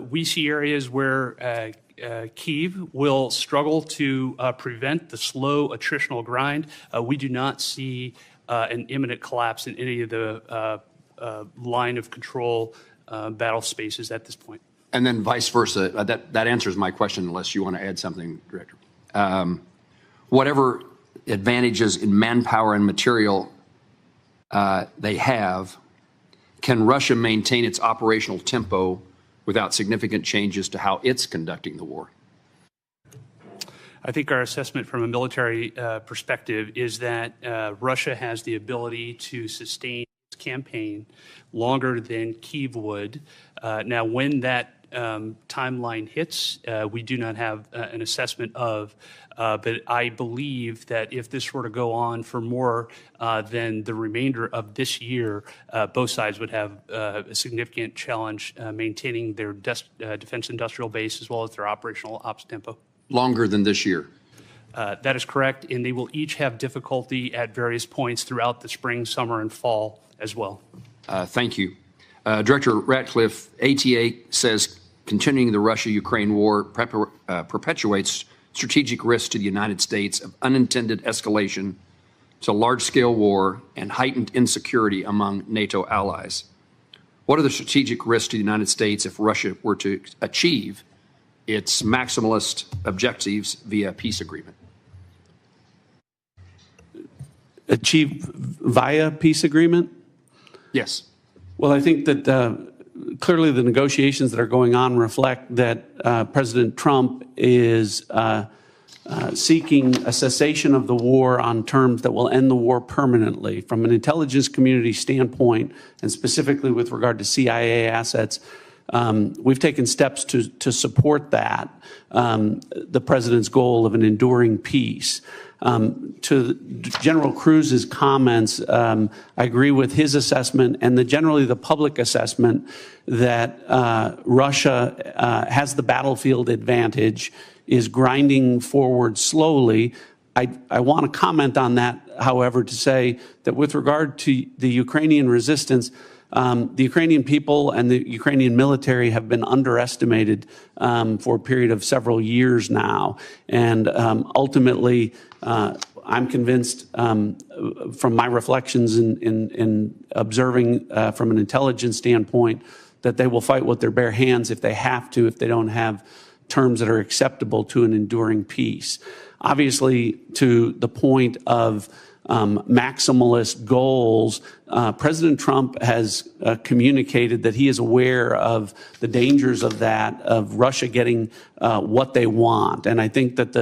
we see areas where Kyiv will struggle to prevent the slow attritional grind. We do not see an imminent collapse in any of the line of control battle spaces at this point. And then vice versa. That answers my question, unless you want to add something, Director. Whatever advantages in manpower and material they have, can Russia maintain its operational tempo without significant changes to how it's conducting the war? I think our assessment from a military perspective is that Russia has the ability to sustain its campaign longer than Kyiv would. Now, when that timeline hits, we do not have an assessment of, but I believe that if this were to go on for more than the remainder of this year, both sides would have a significant challenge maintaining their defense industrial base as well as their operational ops tempo. Longer than this year? That is correct, and they will each have difficulty at various points throughout the spring, summer, and fall as well. Thank you. Director Ratcliffe, ATA says continuing the Russia-Ukraine war perpetuates strategic risk to the United States of unintended escalation to large-scale war and heightened insecurity among NATO allies. What are the strategic risks to the United States if Russia were to achieve its maximalist objectives via peace agreement? Achieve via peace agreement? Yes. Well, I think that clearly the negotiations that are going on reflect that President Trump is seeking a cessation of the war on terms that will end the war permanently. From an intelligence community standpoint, and specifically with regard to CIA assets, we've taken steps to support that, the president's goal of an enduring peace. To General Cruz's comments, I agree with his assessment and generally the public assessment that Russia has the battlefield advantage, is grinding forward slowly. I want to comment on that, however, to say that with regard to the Ukrainian resistance, the Ukrainian people and the Ukrainian military have been underestimated for a period of several years now. And ultimately, I'm convinced from my reflections in observing from an intelligence standpoint that they will fight with their bare hands if they have to, if they don't have terms that are acceptable to an enduring peace. Obviously, to the point of maximalist goals, President Trump has communicated that he is aware of the dangers of that, of Russia getting what they want. And I think that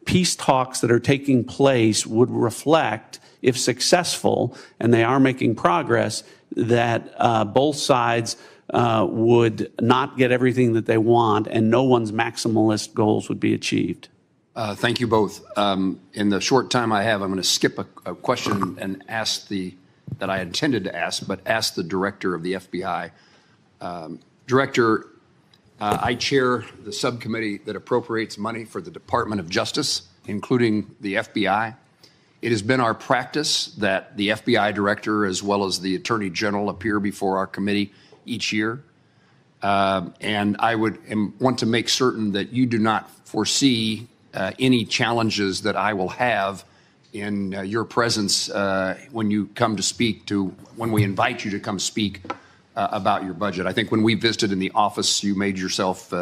peace talks that are taking place would reflect, if successful, and they are making progress, that both sides would not get everything that they want and no one's maximalist goals would be achieved. Thank you both. In the short time I have, I'm going to skip a question and ask that I intended to ask, but ask the director of the FBI. Director, I chair the subcommittee that appropriates money for the Department of Justice, including the FBI. It has been our practice that the FBI director, as well as the Attorney General, appear before our committee each year. And I want to make certain that you do not foresee any challenges that I will have in your presence when you come to speak when we invite you to come speak about your budget. I think when we visited in the office, you made yourself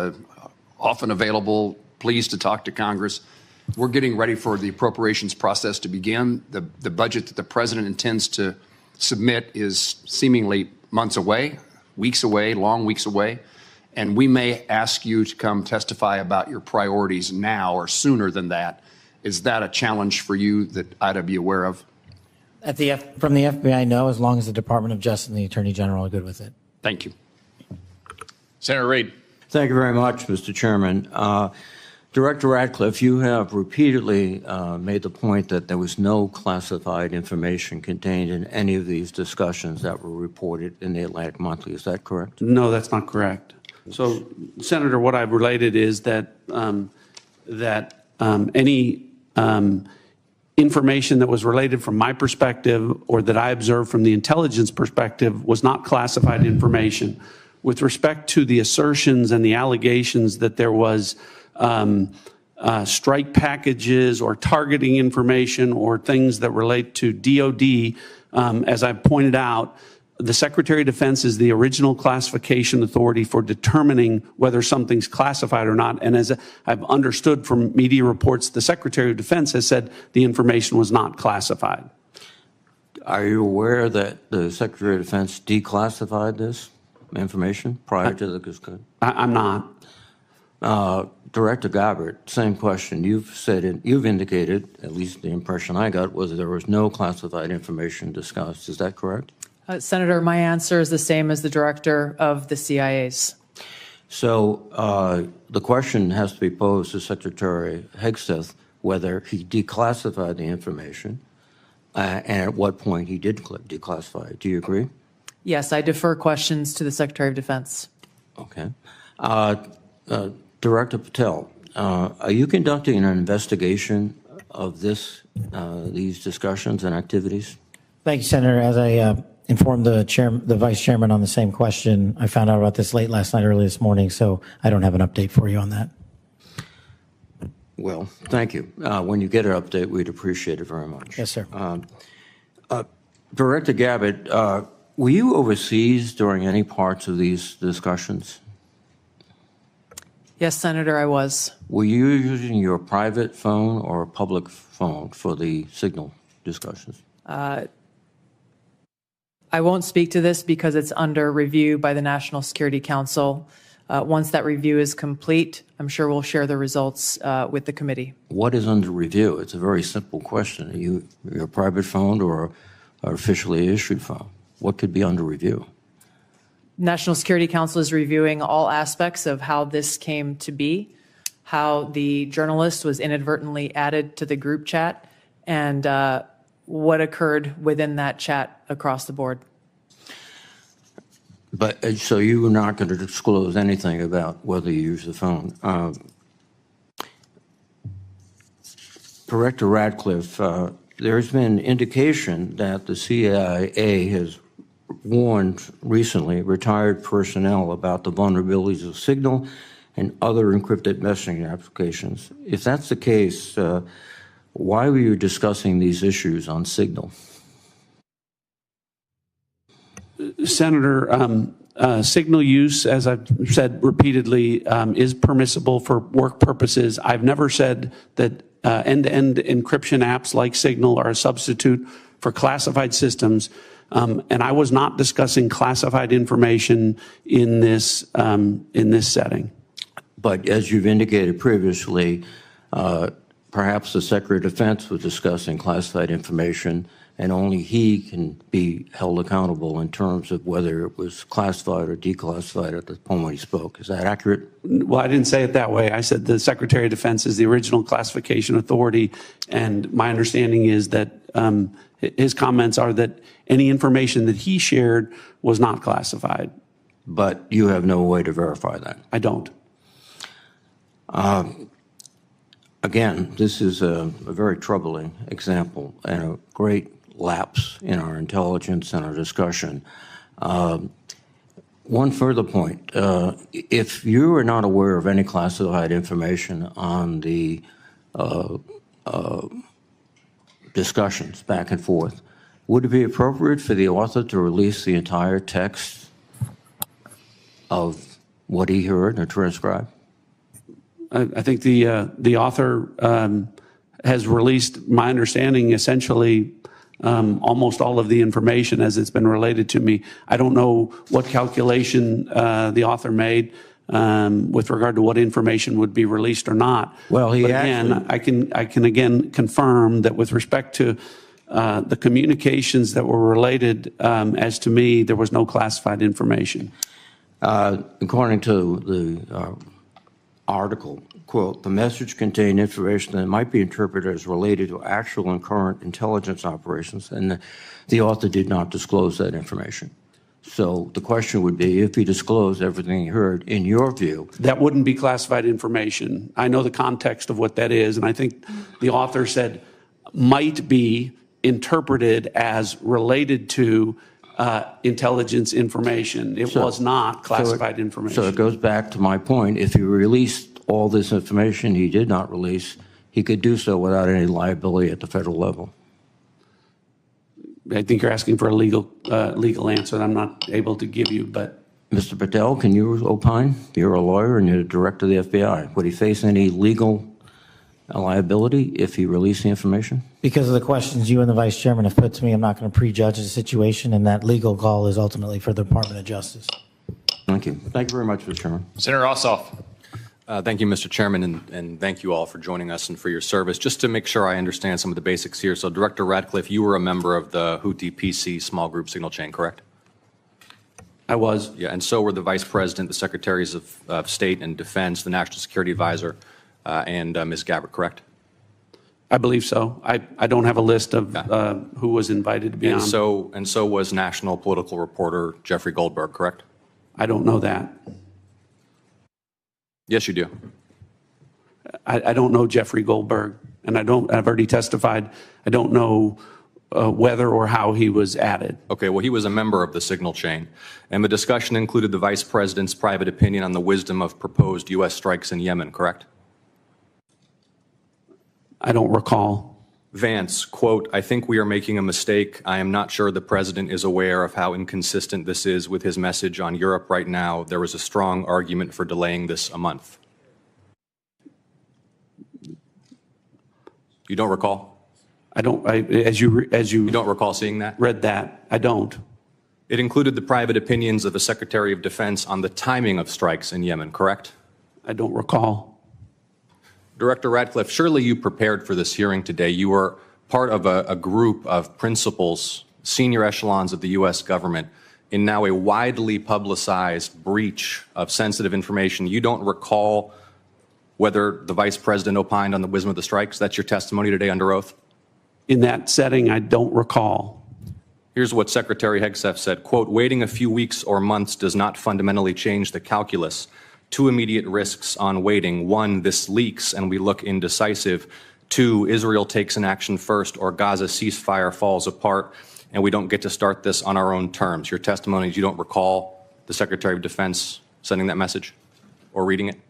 often available, pleased to talk to Congress. We're getting ready for the appropriations process to begin. The budget that the president intends to submit is seemingly months away, weeks away, long weeks away. And we may ask you to come testify about your priorities now or sooner than that. Is that a challenge for you that I'd be aware of? From the FBI, no, as long as the Department of Justice and the Attorney General are good with it. Thank you. Senator Reid. Thank you very much, Mr. Chairman. Director Ratcliffe, you have repeatedly made the point that there was no classified information contained in any of these discussions that were reported in the Atlantic Monthly. Is that correct? No, that's not correct. So, Senator, what I've related is that any information that was related from my perspective or that I observed from the intelligence perspective was not classified information. With respect to the assertions and the allegations that there was strike packages or targeting information or things that relate to DOD, as I've pointed out, the Secretary of Defense is the original classification authority for determining whether something's classified or not. And as I've understood from media reports, the Secretary of Defense has said the information was not classified. Are you aware that the Secretary of Defense declassified this information prior to the discussion? I'm not. Director Gabbard, same question. You've indicated, at least the impression I got, was that there was no classified information discussed. Is that correct? Senator, my answer is the same as the director of the CIA's. So the question has to be posed to Secretary Hegseth whether he declassified the information and at what point he did declassify it. Do you agree? Yes, I defer questions to the Secretary of Defense. Okay. Director Patel, are you conducting an investigation of these discussions and activities? Thank you, Senator. As I informed the vice chairman on the same question, I found out about this late last night, early this morning, so I don't have an update for you on that. Well, thank you. When you get an update, we'd appreciate it very much. Yes, sir. Director Gabbard, were you overseas during any parts of these discussions? Yes, Senator, I was. Were you using your private phone or a public phone for the signal discussions? I won't speak to this because it's under review by the National Security Council. Once that review is complete, I'm sure we'll share the results with the committee. What is under review? It's a very simple question. Are you your private phone or an officially issued phone? What could be under review? National Security Council is reviewing all aspects of how this came to be, how the journalist was inadvertently added to the group chat, and what occurred within that chat across the board. But so you were not going to disclose anything about whether you use the phone. Director Ratcliffe, there's been indication that the CIA has warned recently retired personnel about the vulnerabilities of Signal and other encrypted messaging applications. If that's the case, why were you discussing these issues on Signal? Senator, Signal use, as I've said repeatedly, is permissible for work purposes. I've never said that end-to-end encryption apps like Signal are a substitute for classified systems. And I was not discussing classified information in this setting. But as you've indicated previously, perhaps the Secretary of Defense was discussing classified information, and only he can be held accountable in terms of whether it was classified or declassified at the point when he spoke. Is that accurate? Well, I didn't say it that way. I said the Secretary of Defense is the original classification authority, and my understanding is that his comments are that any information that he shared was not classified. But you have no way to verify that? I don't. Again, this is a very troubling example and a great lapse in our intelligence and our discussion. One further point, if you are not aware of any classified information on the discussions back and forth, would it be appropriate for the author to release the entire text of what he heard or transcribed? I think the author has released, my understanding, essentially almost all of the information as it's been related to me. I don't know what calculation the author made with regard to what information would be released or not. Well, but again, I can again confirm that with respect to the communications that were related, as to me, there was no classified information. According to the article, quote, the message contained information that might be interpreted as related to actual and current intelligence operations, and the author did not disclose that information. So the question would be, if he disclosed everything he heard, in your view. That wouldn't be classified information. I know the context of what that is, and I think the author said might be interpreted as related to intelligence information. It was not classified information. So it goes back to my point. If he released all this information he did not release, he could do so without any liability at the federal level. I think you're asking for a legal answer that I'm not able to give you, but. Mr. Patel, can you opine? You're a lawyer and you're the director of the FBI. Would he face any legal liability if he released the information? Because of the questions you and the vice chairman have put to me, I'm not going to prejudge the situation, and that legal call is ultimately for the Department of Justice. Thank you. Thank you very much, Mr. Chairman. Senator Ossoff. Thank you, Mr. Chairman, and thank you all for joining us and for your service. Just to make sure I understand some of the basics here. So, Director Ratcliffe, you were a member of the Houthi PC small group signal chain, correct? I was. Yeah, and so were the Vice President, the Secretaries of State and Defense, the National Security Advisor, and Ms. Gabbard, correct? I believe so. I don't have a list of who was invited to be on. And so was National Political Reporter Jeffrey Goldberg, correct? I don't know that. Yes, you do. I don't know Jeffrey Goldberg, and I've already testified. I don't know whether or how he was added. Okay, well, he was a member of the signal chain, and the discussion included the Vice President's private opinion on the wisdom of proposed U.S. strikes in Yemen, correct? I don't recall. Vance, quote, I think we are making a mistake. I am not sure the President is aware of how inconsistent this is with his message on Europe right now. There was a strong argument for delaying this a month. You don't recall? I don't, as you don't recall seeing that? Read that. I don't. It included the private opinions of the Secretary of Defense on the timing of strikes in Yemen, correct? I don't recall. Director Ratcliffe, surely you prepared for this hearing today. You were part of a group of principals, senior echelons of the U.S. government, in now a widely publicized breach of sensitive information. You don't recall whether the Vice President opined on the wisdom of the strikes? That's your testimony today under oath? In that setting, I don't recall. Here's what Secretary Hegseth said, quote, waiting a few weeks or months does not fundamentally change the calculus. Two immediate risks on waiting. One, this leaks and we look indecisive. Two, Israel takes an action first or Gaza ceasefire falls apart and we don't get to start this on our own terms. Your testimony is you don't recall the Secretary of Defense sending that message or reading it?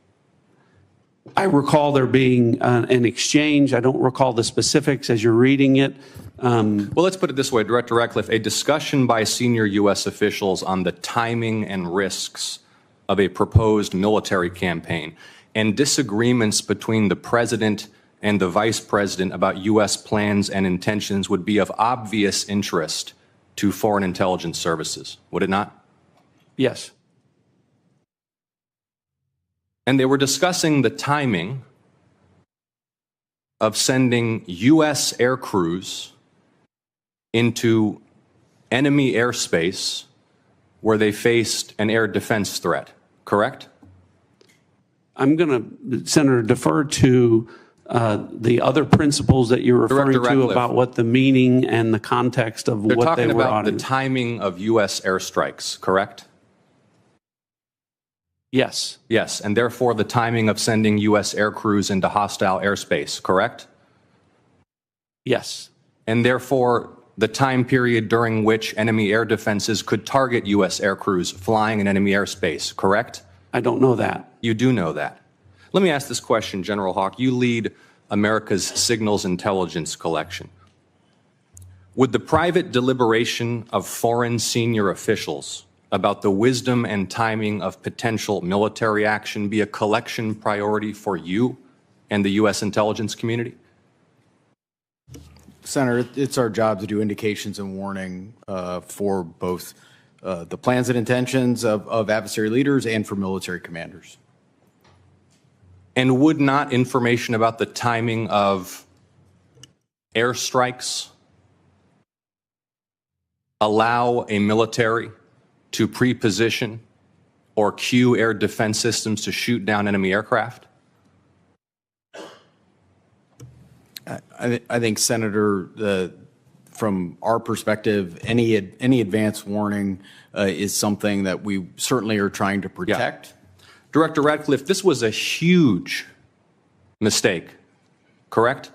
I recall there being an exchange. I don't recall the specifics as you're reading it. Well, let's put it this way, Director Ratcliffe, a discussion by senior U.S. officials on the timing and risks of a proposed military campaign and disagreements between the President and the Vice President about U.S. plans and intentions would be of obvious interest to foreign intelligence services, would it not? Yes. And they were discussing the timing of sending U.S. air crews into enemy airspace where they faced an air defense threat, correct? I'm going to, Senator, defer to the other principles that you're referring Director to Ratcliffe. about what the meaning and the context of They're what talking they were about auditing. the timing of U.S. airstrikes, correct? Yes. Yes, and therefore the timing of sending U.S. air crews into hostile airspace, correct? Yes. And therefore the time period during which enemy air defenses could target U.S. air crews flying in enemy airspace, correct? I don't know that. You do know that. Let me ask this question, General Hawk. You lead America's signals intelligence collection. Would the private deliberation of foreign senior officials about the wisdom and timing of potential military action be a collection priority for you and the U.S. intelligence community? Senator, it's our job to do indications and warning for both the plans and intentions of adversary leaders and for military commanders. And would not information about the timing of airstrikes allow a military to pre-position or cue air defense systems to shoot down enemy aircraft? I think, Senator, from our perspective, any advance warning is something that we certainly are trying to protect. Yeah. Director Ratcliffe, this was a huge mistake, correct?